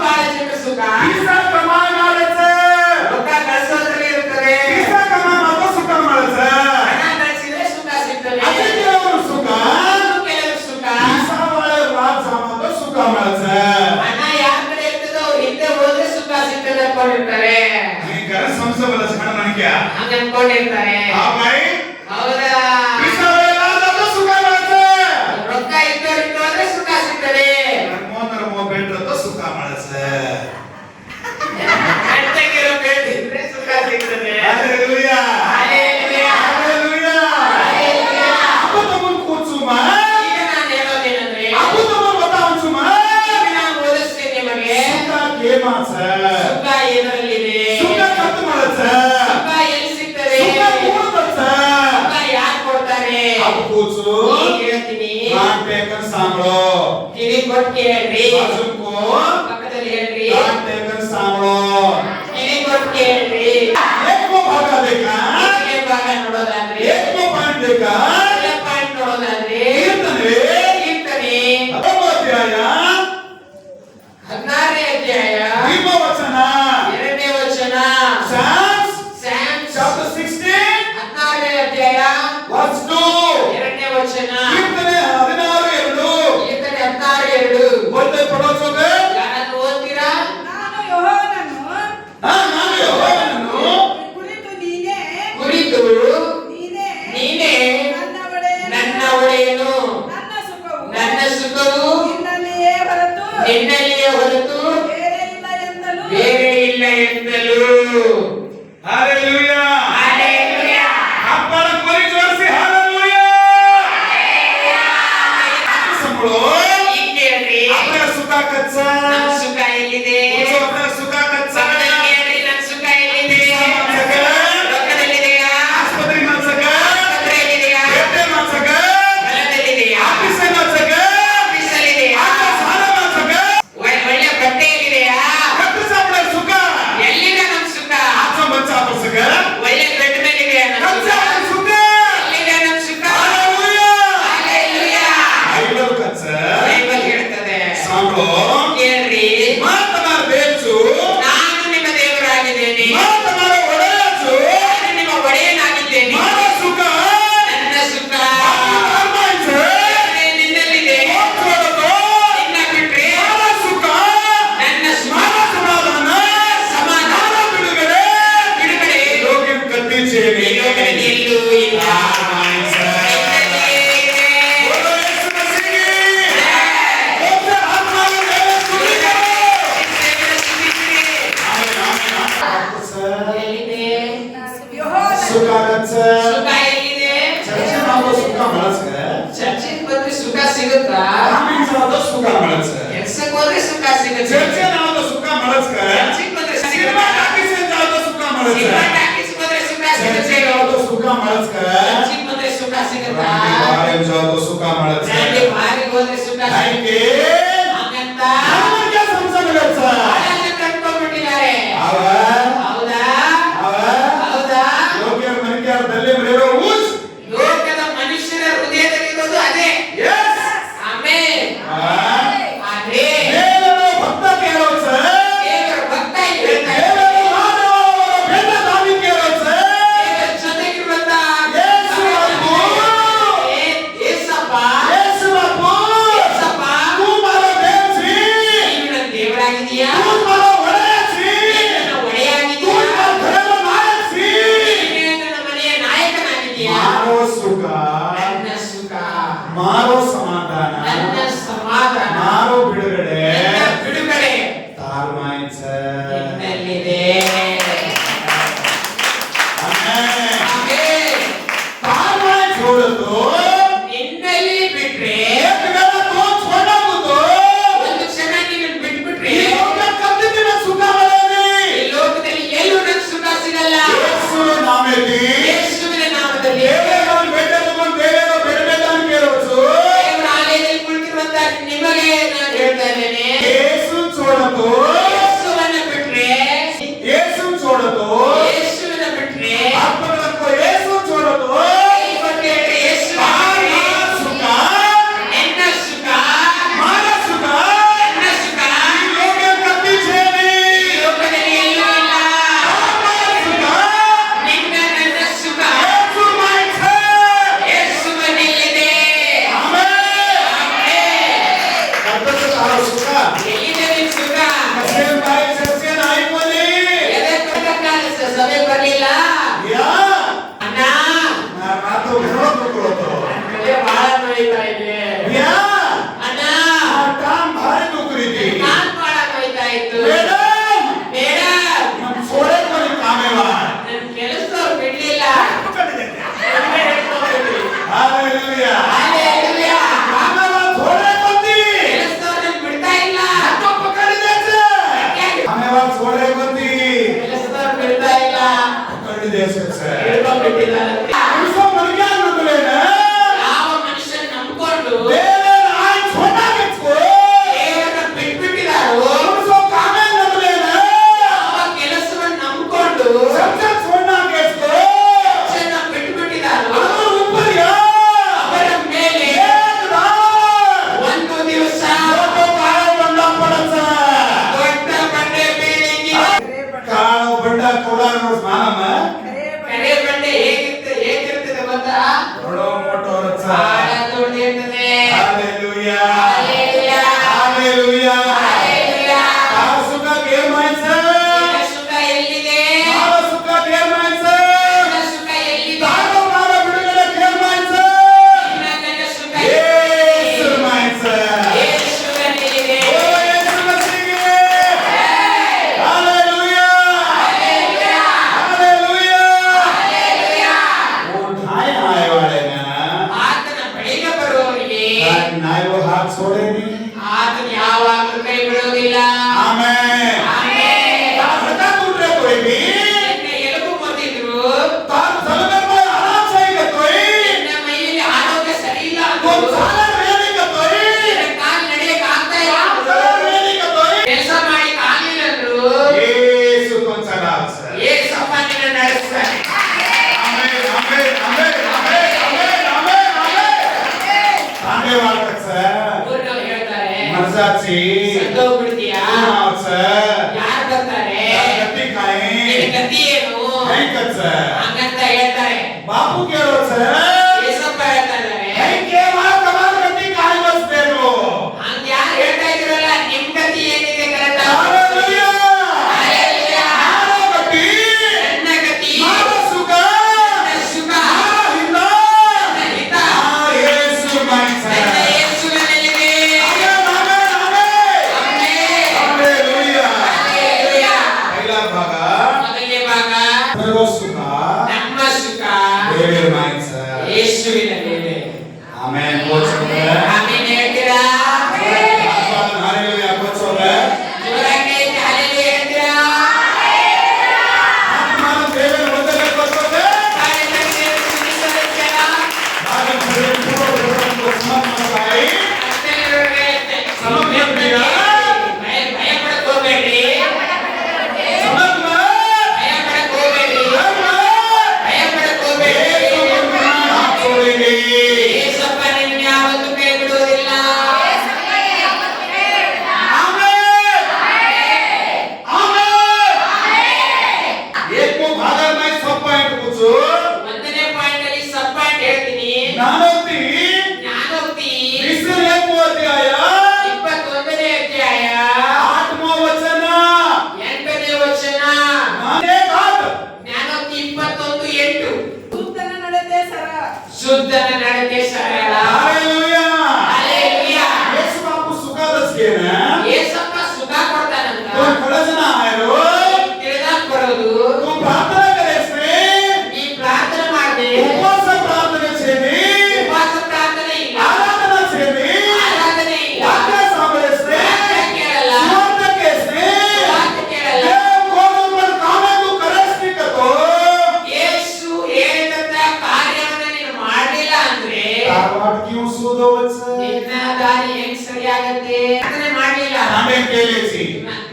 ಬಹಳ ಚಿಕ್ಕ ಸುಖ पैसा कमायचं ರೊಕ್ಕ ಗಳಿಸೋದ್ರಲ್ಲಿ ಇರ್ತದೆ. पैसा कमायचं सुख मिळायचं ಹಣ ಗಳಿಸಿದ್ರೆ ಸುಖ ಸಿಗ್ತದೆ. असे केल्यावर सुख ಕೆಲವರು ಸುಖ पैसा वाळे राज जामाचं सुख मिळायचं ಹಣ ಯಾರ ಕಡೆ ಇರ್ತದೋ ಅವ್ರು ಹಿಂದೆ ಹೋದ್ರೆ ಸುಖ ಸಿಗ್ತದೆ ಅನ್ಕೊಂಡಿರ್ತಾರೆ. आणि घर संसार मला छान म्हणक्या ಹಂಗ ಅನ್ಕೊಂಡಿರ್ತಾರೆ. हा बाई ಹೌದಾ? पैसा वाळे राजाचं सुख मिळायचं ರೊಕ್ಕ ಇದ್ದವ್ರಿಗೆ ಹೋದ್ರೆ ಸುಖ ಸಿಗ್ತದೆ. नरमो भेटतो सुख मिळायचं ಗಂಟೆಗಿರೋ ಬೇಡಿದ್ರೆ ಸುಖ ಸಿಗ್ತದೆ. Hallelujah hallelujah. Hallelujah hallelujah. आपण तमन कोचुमा ಈಗ ನಾನು ಹೇಳೋದೇನಂದ್ರೆ आपण तमन बतावचुमा ಈಗ ನಾನು ಓದಿಸ್ತೀನಿ ನಿಮಗೆ. सुख केमाचं ಸುಖ ಎದರಲ್ಲಿದೆ? सुख कत मिळायचं ಸುಖ ಎಲ್ಲಿ ಸಿಗ್ತದೆ? सुख कोणतं ಸುಖ ಯಾರು ಕೊಡ್ತಾರೆ? आपण कोचू ಈಗ ಹೇಳ್ತೀನಿ. कान टेकन सांगलो ಕಿವಿ ಕೊಟ್ಟು ಕೇಳ್ರಿ. अजून कोण ಪಕ್ಕದಲ್ಲಿ ಹೇಳ್ರಿ. कान टेकन सांगलो ಕಿವಿ ಕೊಟ್ಟು ಕೇಳ್ರಿ. एक को भागा देखा ಮೊದಲನೇ ಭಾಗ ನೋಡೋದಾದ್ರೆ एक को पाठ देखा ಮೊದಲನೇ ಪಾಯಿಂಟ್ ನೋಡೋದಾದ್ರೆ कीर्तने ಕೀರ್ತನೆ अध्याय 16ನೇ ಅಧ್ಯಾಯ वचन 2ನೇ ವಚನ. Psalms ಸ್ಯಾಮ್ಸ್ chapter 16 16ನೇ ಅಧ್ಯಾಯ verse 2 2ನೇ ವಚನ. कीर्तने 16:2 ಕೀರ್ತನೆ 16:2. बोलते पढ़ोगे ಯಾರಾದ್ರೂ ಓದ್ತೀರಾ? ನಾನು ಯೆಹೋವನನ್ನು ನಾನು ಯೆಹೋವನನ್ನು ಕುರಿತು ನೀನೇ ಕುರಿತು ನೀನೇ ನೀನೇ ನನ್ನ ಒಡೆಯನು, ನನ್ನ ಒಡೆಯನು, ನನ್ನ ಸುಖವು ನನ್ನ ಸುಖವು ನಿನ್ನಲ್ಲಿಯೇ ಹೊರತು ನಿನ್ನಲ್ಲಿಯೇ ಹೊರತು ಬೇರೆ ಇಲ್ಲ ಎಂದಲೂ ಬೇರೆ ಇಲ್ಲ ಎಂದಲು. Hallelujah hallelujah. आपण कोणी जोरसे हालेलुया संभळो ಈಗ ಕೇಳ್ರಿ. आपल्या सुखाकचा ನನ್ನ ಸುಖ ಎಲ್ಲಿದೆ? आपल्या सुखाकचा ಪಕ್ಕದಲ್ಲಿ ಕೇಳ್ರಿ. ನನ್ನ ಸುಖ ಎಲ್ಲಿದೆ? माणसं ರೊಕ್ಕದಲ್ಲಿದೆಯಾ? आस्पत्री माणसं ಆಸ್ಪತ್ರೆಯಲ್ಲಿದೆಯಾ? भेटे माणसं ಹೊಲದಲ್ಲಿದೆಯಾ? ऑफिस माणसं ಆಫೀಸಲ್ಲಿದೆಯಾ? आता सारा माणसं ಒಳ್ಳೆ ಬಟ್ಟೆಯಲ್ಲಿದೆಯಾ? कटच आपल्या सुख ಎಲ್ಲಿದೆ ನಮ್ಮ ಸುಖ? आजचं बच्चा आपण सगळं ಒಳ್ಳೆ ಬೆಡ್ ಮೇಲಿದೆಯಾ ನಮ್ಮ कटच ಸುಖ? आपलं सुख ಎಲ್ಲಿದೆ ನಮ್ಮ ಸುಖ? Hallelujah hallelujah. ऐकलं कच ಬೈಬಲ್ ಹೇಳ್ತದೆ. सांगो ಕೇಳ್ರಿ. मातनार देवचू ನಾನು ನಿಮ್ಮ ದೇವರಾಗಿದ್ದೇನೆ. मातनार ओढायचू ನಾನು ನಿಮ್ಮ ಒಡೆಯನಾಗಿದ್ದೇನೆ. मारा सुख ನನ್ನ ಸುಖ मारायचं ನಿನ್ನಲ್ಲಿದೆ. ओढतो ನಿನ್ನ ಬಿಟ್ರೆ मारा सुख ನನ್ನ ಸುಖ मारा समाधान ಸಮಾಧಾನ मारा बिडगडे ಬಿಡುಗಡೆ लोकन कधीचे ಈ ಲೋಕದಲ್ಲಿ ಎಲ್ಲೂ ಇಲ್ಲ. ನಿನ್ನಲ್ಲಿಯೇ ಇದೆ. बोलो येशू मसीह तुमच्या आत्माला देव स्तुती करो ದೇವರ ಸ್ತುತಿಸಿರಿ. आमेन आमेन ಎಲ್ಲಿದೆ? ಯೆಹೋವನ सुखाचं ಸುಖ ಎಲ್ಲಿದೆ? चर्चा नाव सुख मिळायचं ಚರ್ಚಿಗೆ ಬಂದ್ರೆ ಸುಖ ಸಿಗುತ್ತಾ? आम्ही जातो सुख मिळायचं ಕೆಲ್ಸಕ್ಕೆ ಹೋದ್ರೆ ಸುಖ ಸಿಗುತ್ತೆ. चर्चा नाव सुख मिळायचं ಚರ್ಚಿಗೆ ಬಂದ್ರೆ सिनेमा ಸಿಗುತ್ತಾ? टाकीचे जातो सुख ಸಿನಿಮಾ मिळायचं ಟಾಕೀಸ್ ಹೋದ್ರೆ ಸುಖ ಸಿಗುತ್ತೆ. चर्चे जातो सुख मिळायचं ಚರ್ಚಿಗೆ ಬಂದ್ರೆ ಸುಖ ಸಿಗುತ್ತಾ? बाहेर जातो सुख ನನಗೆ मिळायचं ಬಾರಿಗೆ ಹೋದ್ರೆ ಸುಖ काय ಸಿಗುತ್ತೆ. के ಹಾಗಂತ आम्हाला समजा मिळायचं ಬಹಳ ಕಟ್ಕೊಂಡ್ಬಿಟ್ಟಿದ್ದಾರೆ. आवा ಹೌದಾ? आवा ಹೌದಾ? योग्य मनक्यार दल्ले मिळेलो ऊस ಲೋಕದ ಮನುಷ್ಯರ ಹೃದಯದಲ್ಲಿರೋದು ಅದೇ. Yes amen. ಆದ್ರೆ ದೇವರು ಭಕ್ತ ಕೇಳೋचं ದೇವರ ಭಕ್ತ ಇಲ್ಲಿ ಹೇಳ್ತಾರೆ. ದೇವರು ಮಾನವರ ಭೇದ ದಾವಿ ಕೇಳೋचं ದೇವರ ಜೊತೆಗಿರುವಂತ ಯೇಸು ಬಾಪು ಯೇಸಪ್ಪ ಯೇಸು ಬಾಪು ಯೇಸಪ್ಪ तू मला देवची ನೀನು ನನ್ನ ದೇವರಾಗಿದೀಯಾ? तू मला वडायची ನೀನು ನನ್ನ तू ಒಡೆಯಾಗಿದೀಯಾ? मला घराला मारायची ನೀನು ನನ್ನ ಮನೆಯ ನಾಯಕನಾಗಿದೀಯಾ? मारो सुख ನನ್ನ ಸುಖ, मारो समाधान ನನ್ನ ಸಮಾಧಾನ, मारो बिडगडे ನನ್ನ ಬಿಡುಗಡೆ तारमायचं ನಿನ್ನಲ್ಲಿದೆ. आमेन ಆಮೆನ್. तारमाय सोडतो ನಿನ್ನಲ್ಲಿ ಬಿಟ್ರೆ एक वेळा तो सोडवतो ಒಂದು ಕ್ಷಣ ನೀನು ಬಿಟ್ಬಿಟ್ರೆ ಈ ಲೋಕ ಕತ್ತಿನ ಸುಖ ಬರಲಿ ಈ ಲೋಕದಲ್ಲಿ ಎಲ್ಲೂ ನನಗೆ ಸುಖ ಸಿಗಲ್ಲ. ಯೇಸು ನಾಮದಲ್ಲಿ ಯೇಸುವಿನ ನಾಮದಲ್ಲಿ ದೇವರ ಬೇಟೆಯನ್ನು ದೇವರ ಬೇಡಬೇಡ ಅಂತ ಕೇಳೋದು ದೇವರ ಬಡೋ ಮೋಟೋ ರಚ ಬಹಳ ದೊಡ್ಡದಿರ್ತದೆ. Hallelujah hallelujah. Hallelujah hallelujah. ಆ ಸುಖ ಕೇರ್ಮಾಯ್ಸ ನಿನ್ನ ಸುಖ ಎಲ್ಲಿದೆ? ಆ ಸುಖ ಕೇರ್ಮಾಯ್ಸ ನಿನ್ನ ಸುಖ ಎಲ್ಲಿದೆ? ತಾನು ಮಾಡ ಬಿಡುಗಡೆ ಕೇರ್ಮಾಯ್ಸ ನಿನ್ನ ಸುಖ ಯೇಸು ಮಾಯ್ಸ ಯೇಸುವಿನಲ್ಲಿದೆ. ಓ ಯೇಸು ಮಸೀಗೆ हालेलुया हालेलुया. Hallelujah hallelujah. वो ढाई आए वाले ना ಆತನ ಬಳಿಗೆ ಬರುವವರಿಗೆ नाय वो हाथ छोड़ेगी ಆತನು ಯಾವಾಗಲೂ ಕೈ ಬಿಡುವುದಿಲ್ಲ. आमेन ಆಮೆನ್. हटा टूट रहे कोई भी ನಿನ್ನ ಎಲುಬು ಮುರಿದಿದ್ರು, तार सलगर में आराम चाहिए कोई ನಿನ್ನ ಮೈಯಲ್ಲಿ ಆರೋಗ್ಯ ಸರಿ ಇಲ್ಲ तो ಅಂದ್ರು, साला रेडी का कोई ನಿನ್ನ ಕಾಲು ನಡೆಯಕ್ಕೆ ಆಗ್ತಾ ಇಲ್ಲ ಅಂದ್ರು, रेडी का कोई ಕೆಲಸ ಮಾಡಿ ಕಾಲಿಲ್ಲ ಅಂದ್ರು, यीशु कौन सा राज है ಯೇಸಪ್ಪ ನಿನ್ನ ನಡೆಸ್ತಾನೆ. आमेन आमेन आमेन आमेन आमेन आमेन आमेन आने वाला तक से ಊರಿನವ್ರು ಹೇಳ್ತಾರೆ, मर्जाची ಸತ್ತೋಗ್ಬಿಡ್ತೀಯಾ? नाव से ಯಾರು ಬರ್ತಾರೆ? गति ನಿನ್ನ खाएं ಗತಿ ಏನು? नहीं कर से ಹಂಗಂತ ಹೇಳ್ತಾರೆ. बापू के रोज से ಯೇಸಪ್ಪ ಹೇಳ್ತಾ ಇದ್ದಾರೆ, नहीं के बात कमाल गति खाएं बस देख लो ಹಂಗ ಯಾರು ಹೇಳ್ತಾ ಇದ್ರಲ್ಲ, ನಿಮ್ ಗತಿ ಏನಿದೆ ಕರೆಕ್ಟ್? Hallelujah hallelujah. मारो गति ನನ್ನ ಗತಿ, मारो सुख ನನ್ನ ಸುಖ, मारो हिंदा ನನ್ನ ಹಿತ, यीशु माइसा ನನ್ನ ಯೇಸುವಿನಲ್ಲಿದೆ. आमेन आमेन आमेन ಆಮೆನ್. Hallelujah hallelujah. पहला भाग ಮೊದಲನೇ ಭಾಗ, सर्व सुख ನಮ್ಮ ಸುಖ देवे माइसा ಯೇಸುವಿನಲ್ಲಿದೆ. आमेन बोल सकते हैं ಆಮೆನ್ ಹೇಳ್ತೀರಾ? हालेलुया बोल सकते हैं ಜೋರಾಗಿ ಹೇಳ್ತೀರಾ? ಹಾಲೆಲೂಯಾ ಹೇಳ್ತೀರಾ? आत्मा देवे बदले बोल सकते हैं ಹಾಲೆಲೂಯಾ ಸ್ತುತಿಸುತ್ತೇನೆ. आदम से पूर्ण को समझ में आई ಭಯ ಪಡಕ್ ಹೋಗ್ಬೇಡ್ರಿ. समझ में ಭಯ ಪಡಕ್ ಹೋಗ್ಬೇಡ್ರಿ. ಭಯ ಪಡಕ್ ಹೋಗ್ಬೇಡ್ರಿ. यीशु को हाथ छोड़ेंगे ಯೇಸಪ್ಪ ನಿಮ್ಮನ್ನ ಯಾವತ್ತೂ ಕೈ ಬಿಡುವುದಿಲ್ಲ. आमेन आमेन एक को भागर में सब पॉइंट पूछो ಒಂದನೇ ಪಾಯಿಂಟ್ ಅಲ್ಲಿ ಸಬ್ ಪಾಯಿಂಟ್ ಹೇಳ್ತೀನಿ. नानोती ಜ್ಞಾನೋಕ್ತಿ इसलिए एक को अध्याय 21ನೇ ಅಧ್ಯಾಯ 8वां वचन 8ನೇ ವಚನ. नाने बात ಜ್ಞಾನೋಕ್ತಿ 21:8. ಶುದ್ಧನ ನಡತೆ ಸರ ಶುದ್ಧನ ನಡತೆ ಸರಳ. Hallelujah hallelujah. यीशु बापू सुखा दस के ना ಯೇಸಪ್ಪ ಸುಖ ಕೊಡ್ತಾನಂತ. तो खड़जना है रो ತಿಳಿದಾಕ್ ಬರೋದು, तो प्रार्थना करे से ನೀ ಪ್ರಾರ್ಥನೆ ಮಾಡಿದೆ, उपवास प्रार्थना छेदी ಉಪವಾಸ ಪ್ರಾರ್ಥನೆ ಇಲ್ಲ, आराधना छेदी ಆರಾಧನೆ ಇಲ್ಲ, वाक्य सामने से ವಾಕ್ಯ ಕೇಳಲ್ಲ, सुवार्थ के से ವಾಕ್ಯ ಕೇಳಲ್ಲ. देव को पर कामे को करस्ती को ಯೇಸು ಹೇಳಿದಂತ ಕಾರ್ಯವನ್ನ ನೀನು ಮಾಡಲಿಲ್ಲ ಅಂದ್ರೆ तारवाट क्यों सूदो वच ನಿನ್ನ ದಾರಿ ಹೆಂಗ್ ಸರಿಯಾಗತ್ತೆ? ಪ್ರಾರ್ಥನೆ ಮಾಡಲಿಲ್ಲ, आमेन के लिए सी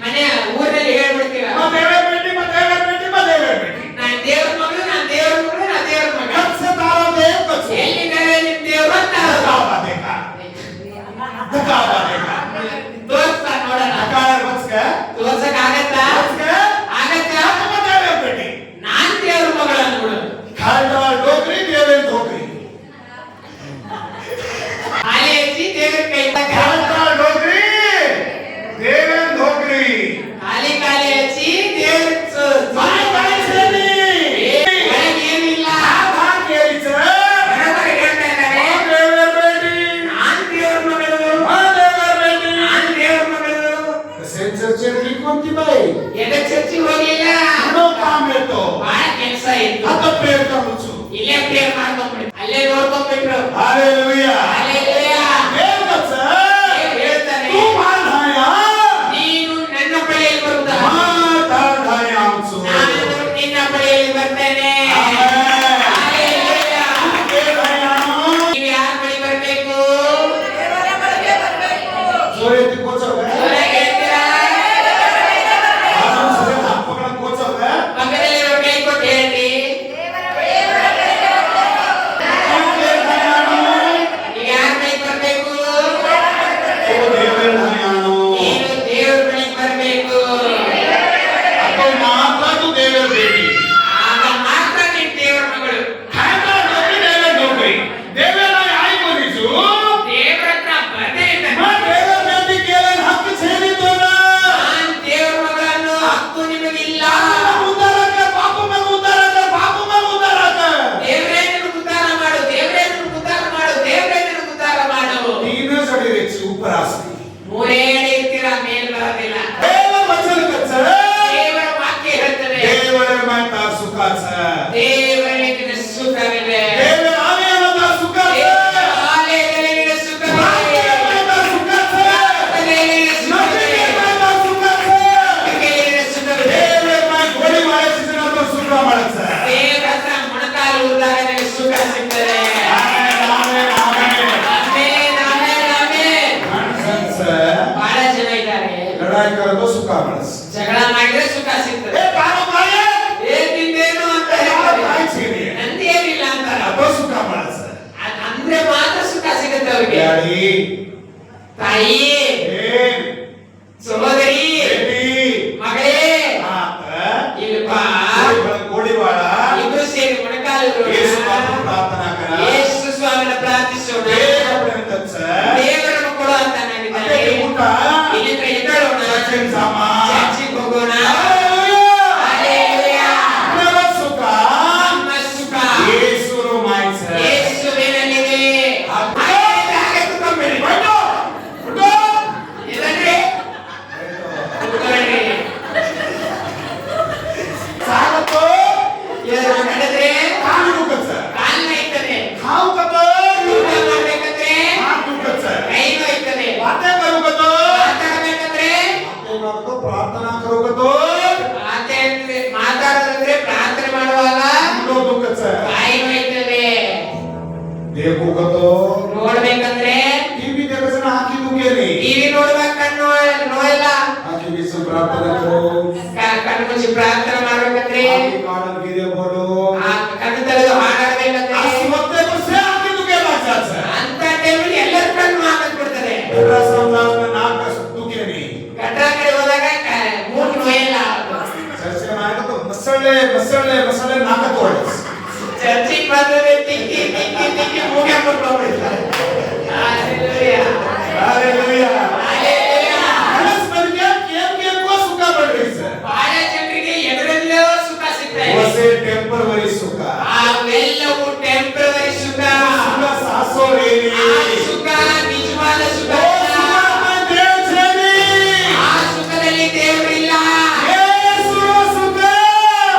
ಮನೆ ಊರಲ್ಲಿ ಹೇಳ್ಬಿಡ್ತೀರ, मदेवे बेटी मदेवे बेटी ನಾನ್ ದೇವ್ರ ಮಗಳು, ನಾನ್ ದೇವ್ರ ಮಗಳು, ನಾನ್ ದೇವ್ರ ಮಗ. कब से तारा देव कछु ಎಲ್ಲಿದ್ದಾರೆ ನಿಮ್ ದೇವ್ರು ಅಂತ धकावा देखा ತೋರ್ಸ್ತಾ ನೋಡೋಣ. धकाया बच के ತೋರ್ಸಕ್ ಆಗತ್ತಾ? बच के ಆಗತ್ತಾ? मदेवे बेटी ನಾನ್ ದೇವ್ರ ಮಗಳು ಅಂದ್ಬಿಡು. खालडा डोकरी देवे धोकरी ಹಾಲೆ ಹಚ್ಚಿ ದೇವ್ರ ಕೈ खालडा डोकरी देवे धोकरी ಖಾಲಿ ಖಾಲಿ ಹಚ್ಚಿ ದೇವ್ರ माय बाई सेनी ಏನಿಲ್ಲ. भाग केली छ ಬರೋಬ್ಬರಿ ಹೇಳ್ತಾ ಇದ್ದಾರೆ. देवे बेटी ನಾನ್ ದೇವ್ರ ಮಗಳು, देवे बेटी ನಾನ್ ದೇವ್ರ ಮಗಳು. सेंसर चेरी कोणती बाई ಎದೆ ಚರ್ಚಿಗೆ ಹೋಗ್ಲಿಲ್ಲ, नो काम येतो ಬಹಳ ಕೆಲಸ ಇತ್ತು. आता प्रेयर करूचु ಇಲ್ಲೇ ಪ್ರೇಯರ್ ಮಾಡ್ಕೊಂಡ್ಬಿಟ್ಟು ಅಲ್ಲೇ ನೋಡ್ಕೊಂಡ್ಬಿಟ್ರು. Hallelujah hallelujah. देव कस ದೇವ್ರು ಹೇಳ್ತಾನೆ, तू मान हाया ನೀನು ನನ್ನ ಬಳಿಯಲ್ಲಿ ಬರುತ್ತಾ, माता धाया आमचो ನಾನು ನಿನ್ನ ಬಳಿಯಲ್ಲಿ ಬರ್ತೇನೆ. आमेन ಹಾಲೆಲೂಯಾ. के धायानो ನೀವು ಯಾರ ಬಳಿ ಬರ್ಬೇಕು? ದೇವರ ಬಳಿಗೆ ಬರಬೇಕು. जोरे ती कोचवे ಜೋರಾಗಿ ಹೇಳ್ತೀರಾ? आजम से हाथ पकड़ कोचवे ಪಕ್ಕದಲ್ಲಿರೋ ಕೈ ಕೊಟ್ಟು ಹೇಳ್ರಿ. के धायानो ಈಗ ಸುಖ ಸಿಗ್ತದೆ. Amen, amen, amen. Amen, amen, amen. ಗಂಡಸನ್ಸ ಬಹಳ ಜನ ಇದ್ದಾರೆ, ಲಡಾಯಿ ಕರೆದು ಸುಖ ಬಳಸ್. ಜಗಳ ಮಾಡಿದ್ರೆ ಸುಖ ಸಿಗ್ತದೆ. ಏ ಬಾರ ಬಾಯೇ, ನಿಂದೇನು ಅಂತ ತಾಯಿ ಸೇರಿ ನಂದೇನಿಲ್ಲ ಅಂತಾರ. ಅದು ಸುಖ ಬಳಸ. ಅಂದ್ರೆ ಮಾತ್ರ ಸುಖ ಸಿಗುತ್ತೆ ಅವ್ರಿಗೆ. ಡ್ಯಾಡಿ, ತಾಯಿ, ಏನ್ ಸಹೋದರಿ, ಬೇಟಿ, ಮಗಳೇ, ಆತ ಇಲ್ವಾ ಕೋಡಿವಾಳ ಇಬ್ರು ಸೇರಿ ಮೊಣಕಾಲು ಯೇಸು ಮಾತ್ರ ಪ್ರಾರ್ಥನಾ ಕರ. ಯೇಸು ಸ್ವಾಮಿನ ಪ್ರಾರ್ಥಿಸೋಣ. ದೇವರನ್ನು ತಚ್ಚ. ದೇವರನ್ನು ಕೊಡು ಅಂತ ನಾನಿದ್ದಾನೆ. ಅದೇ ಊಟ ಇಲ್ಲಿಂದ ಎದ್ದೇಳೋಣ, ಚರ್ಚಿನ ಸಾಮ. ಚರ್ಚಿಗೆ ಹೋಗೋಣ. ಹಲ್ಲೆಲೂಯಾ. ಹಲ್ಲೆಲೂಯಾ. ನಮ್ಮ ಸುಖ ನಮ್ಮ ಸುಖ ಯೇಸುರು ಮಾಯ್ಸ. ಯೇಸುವಿನಲ್ಲಿದೆ. ಹಾಗೆ ಕುತ್ಕೊಂಡ್ಬಿಡಿ. ಬಿಡು, ಬಿಡು. ಇಲ್ಲಂದ್ರೆ ಕುತ್ಕೊಳ್ಳಿ. ಸಾಗತ್ತು ಇದನ್ನು ನಡೆದ್ರೆ ಕಾಲು ನುಗ್ಗಚ್ಚ. ಕಾಲು ನೋಯ್ತದೆ. ಹಾವು ಕತ್ತ ಊಟ ಮಾಡ್ಬೇಕಂದ್ರೆ ಹಾಲು ನುಗ್ಗಚ್ಚ. ಕೈ ನೋಯ್ತದೆ. ವಾತೆ ಕರುಗತ್ತು. ಮಾತಾಡ್ಬೇಕಂದ್ರೆ ಪ್ರಾರ್ಥನಾ ಕರುಗತ್ತು. ಮಾತಾಡೋದಂದ್ರೆ ಪ್ರಾರ್ಥನೆ ಮಾಡುವಾಗ ಮುಂದೋ ನುಗ್ಗಚ್ಚ. ಬಾಯಿ ನೋಯ್ತದೆ. ದೇವಗತ್ತು. ನೋಡ್ಬೇಕಂದ್ರೆ ಟಿವಿ ದೇವಸನ ಹಾಕಿ ನುಗ್ಗೇನಿ. ಟಿವಿ ನೋಡುವಾಗ ಕಣ್ಣು ನೋಯಲ್ಲ. ಹಾಕಿ ಬಿಸು ಪ್ರಾರ್ಥನಾ ಕರು. ಕಣ್ಣು ಮುಚ್ಚಿ ಪ್ರಾರ್ಥನೆ ಮಾಡ್ಬೇಕಂದ್ರೆ ಹಾಕಿ ಕಾಡಲ್ ಗಿರೆ ಬೋಲು. ಕಣ್ಣು ತೆಗೆದು ಹಾಡಾಡ್ಬೇಕಂದ್ರೆ ಅಷ್ಟು ಮತ್ತೆ ಬರ್ಸೆ ಹಾಕಿ ನುಗ್ಗೇನ ಚಾಚ. ಅಂತ ಟೈಮಲ್ಲಿ ಎಲ್ಲರ ಕಣ್ಣು ಹಾಕಿಬಿಡ್ತದೆ. ಸಂತಾನ ನಾಲ್ಕು ನುಗ್ಗೇನಿ. ಗಟ್ರ ಕಡೆ ಹೋದಾಗ ಮೂಗು ನೋಯಲ್ಲ. ಚರ್ಚೆ ನಾಯಕ ಮಸಳೆ ಮಸಳೆ ಮಸಳೆ ನಾಲ್ಕು ತೋಳೆ. ಚರ್ಚಿಗೆ ಬಂದ್ರೆ ತಿಕ್ಕಿ ತಿಕ್ಕಿ ತಿಕ್ಕಿ ಮೂಗೆ ಮುಟ್ಕೊಂಡ್ಬಿಡ್ತಾರೆ. ಹಲ್ಲೆಲೂಯಾ. ಹಲ್ಲೆಲೂಯಾ. ಹಲ್ಲೆಲೂಯಾ. ಮನಸ್ಸಿಗೆ ಕೇಳ್ಕೋ ಸುಖ ಬಡ್ರಿ ಸರ್. ಬಹಳ ಜನರಿಗೆ ಎದರಲ್ಲೋ ಸುಖ ಸಿಗ್ತಾ ಇದೆ. ಹೊಸೆ ಟೆಂಪರರಿ ಸುಖ. ಅವೆಲ್ಲವೂ ಟೆಂಪರರಿ ಸುಖ. ಸುಖ ಸಾಸೋರೇನಿ. ಆ ಸುಖ ನಿಜವಾದ ಸುಖ ಅಲ್ಲ. ಆ ಸುಖದಲ್ಲಿ ದೇವರಿಲ್ಲ.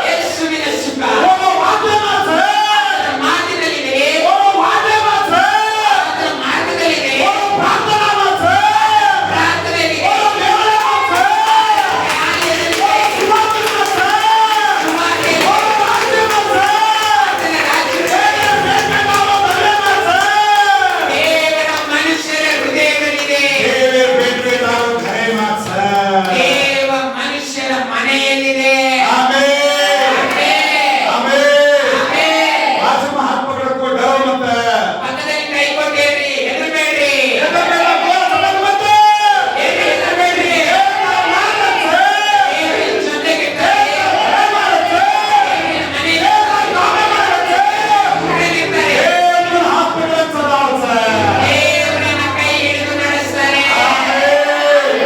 ಯೇಸುವಿನ ಸುಖ ಅದರ ಮಾತಿನಲ್ಲಿದೆ, ಅದರ ಮಾರ್ಗದಲ್ಲಿದೆ, ಪ್ರಾರ್ಥನೆಯಲ್ಲಿದೆ, ಜ್ಞಾನದಲ್ಲಿದೆ, ಸುವಾರ್ತೆಯಲ್ಲಿದೆ, ಆತನ ರಾಜ್ಯದಲ್ಲಿದೆ. ದೇವರ ಮನುಷ್ಯರ ಹೃದಯದಲ್ಲಿದೆ. ದೇವ ಮನುಷ್ಯರ ಮನೆಯಲ್ಲಿದೆ. ಪಕ್ಕದಲ್ಲಿ ಕೈ ಕೊಟ್ಟೇರಿ, ಹೆದರಬೇಡ್ರಿ, ಹೆದರಬೇಡ್ರಿ. ದೇವರ ಜೊತೆಗಿರ್ತಾರೆ. ದೇವರ ಮನೆಯಲ್ಲಿ ಊರಲ್ಲಿರ್ತಾರೆ. ದೇವರನ್ನ ಕೈ ಹಿಡಿದು ನಡೆಸ್ತಾರೆ. ಆಮೆನ್.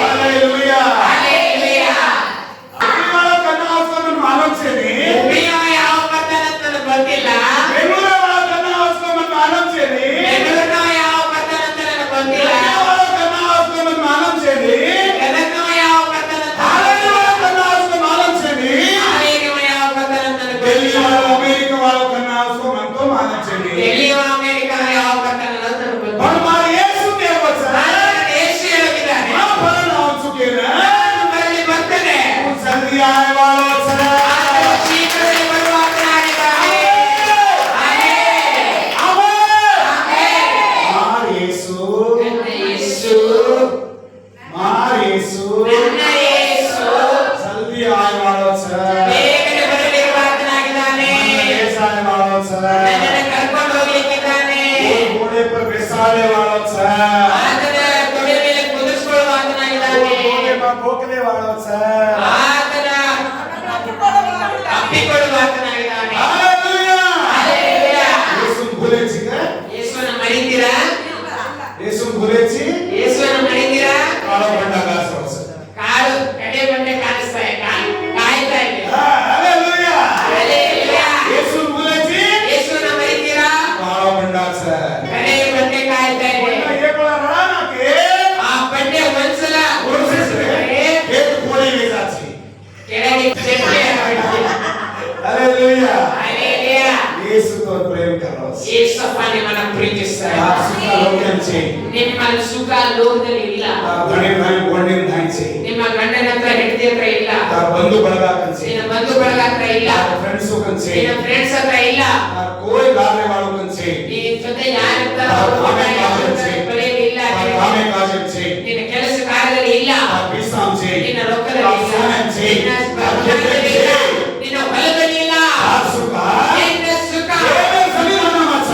ಹಲ್ಲೆಲೂಯಾ. ಪ್ರಿಯ ಯಾವ ಬರ್ತಾನಂತ ನನಗೆ ಗೊತ್ತಿಲ್ಲ. ಬೆಂಗಳೂರಿನ ಯಾವ ಬರ್ತಾನಂತ ನನಗೆ ಗೊತ್ತಿಲ್ಲ. ಗದಗ್ನವ ಯಾವ ಬರ್ತಾನಂತ, ಹಾವೇರಿನವ ಯಾವ ಬರ್ತಾನಂತ ನನಗೆ ಗೊತ್ತಿಲ್ಲ. ಡೆಲ್ಲಿಯವ ಅಮೆರಿಕನ ಯಾವ ಬರ್ತಾನಂತ ನನಗೆ ಗೊತ್ತಿಲ್ಲ. ನಾನು ಯೇಸು ಹೇಳುತ್ತಿದ್ದಾನೆ, ನಾನು ಬರಲಿ ಬರ್ತೇನೆ. ಆತನು ಶೀಘ್ರದಲ್ಲಿ ಬರುವಾತನಾಗಿದ್ದಾನೆ. ಆಮೆನ್. ಆಮೆನ್. ಯೇಸು ನನ್ನ ಯೇಸು, ನನ್ನ ಯೇಸು ಜಲ್ದಿ ಆಯ್ ಮಾಡೋ ಸರ್. ಬೇಗನೆ ಬರಲಿರುವಾತನಾಗಿದ್ದಾನೆ. ನನ್ನನ್ನು ಕರ್ಕೊಂಡು ಹೋಗ್ಲಿಕ್ಕಿದ್ದಾನೆ. ಗೋಡೆ ಪರ್ ಬೆಸಾಳೆ ಮಾಡೋ ಸರ್. ಆತನ ತೊಡೆ ಮೇಲೆ ಕುದಿಸ್ಕೊಳ್ಳುವಾತನಾಗಿದ್ದಾನೆ. ಗೋಕಲೆ ಮಾಡೋ ಸರ್. ಆತನ ಅಪ್ಪಿಕೊಳ್ಳುವಾತನಾಗಿದ್ದಾನೆ. Hallelujah. ಹಲ್ಲೆಲೂಯಾ. ಯೇಸುನ್ ಭೂಲೇಚಿ ಕ? ಯೇಸುವನ್ನು ಮರಿತೀರಾ? ಯೇಸುನ್ ಭೂಲೇಚಿ ಯೇಸುವನ್ನು ಮರಿತೀರಾ? ಕಾಳು ಬಂಡಾಗ ಸೋಸ. ಕಾಳು ಕಡೆ ಬಂಡೆ ಕಾಣಿಸ್ತಾ ಇದೆ, ಕಾಯ್ತಾ ಇದೆ. Hallelujah. ಹಲ್ಲೆಲೂಯಾ. ಯೇಸುನ್ ಭೂಲೇಚಿ ಯೇಸುವನ್ನು ಮರಿತೀರಾ? ಕಾಳು ಬಂಡಾಗ ಸರ್. ಕಡೆ ಬಂಡೆ ಕಾಯ್ತಾ ಇದೆ. ಏಕಳ ರಡಾನಕ್ಕೆ ಆ ಬಂಡೆ ಒಂದ್ಸಲ ಉರುಳಿಸಿದ್ರೆ ಏಕ ಕೋಳಿ ವೇಜಾಚಿ. ಕೆಳಗೆ ಚೆಕ್ಕೆ ಹಾಕಿದೆ. Hallelujah. ಹಲ್ಲೆಲೂಯಾ. ಯೇಸು ತೋ ಪ್ರೇಮ ಕರೋ. ಯೇಸಪ್ಪ ನಿಮ್ಮನ್ನ ಪ್ರೀತಿಸ್ತಾರೆ. ಸುಖ ಲೋಕಂಚೆ. ನಿಮ್ಮ ಸುಖ ಲೋಕದಲ್ಲಿ ಇಲ್ಲ. ಗಣಿ ಭಾಯಿ ಗೊಂಡಿನ ಧಾಂಚೆ. ನಿಮ್ಮ ಗಂಡನ ಹತ್ರ ಹೆಂಡತಿ ಹತ್ರ ಇಲ್ಲ. ಬಂಧು ಬಳಗ ಕಂಚೆ. ನಿನ್ನ ಬಂಧು ಬಳಗ ಹತ್ರ ಇಲ್ಲ. ಫ್ರೆಂಡ್ಸ್ ಕಂಚೆ. ನಿನ್ನ ಫ್ರೆಂಡ್ಸ್ ಹತ್ರ ಇಲ್ಲ. ಕೋಳಿ ಮನೆಯಲ್ಲಿ ಇಲ್ಲ, ನಿನ್ನ ಕೆಲಸ ಕಾರ್ಯದಲ್ಲಿ ಇಲ್ಲ, ನಿನ್ನ ರೊಕ್ಕದಲ್ಲಿ ಇಲ್ಲ, ನಿನ್ನ ಹೊಲದಲ್ಲಿ ಇಲ್ಲ, ನಿನ್ನ ಸುಖ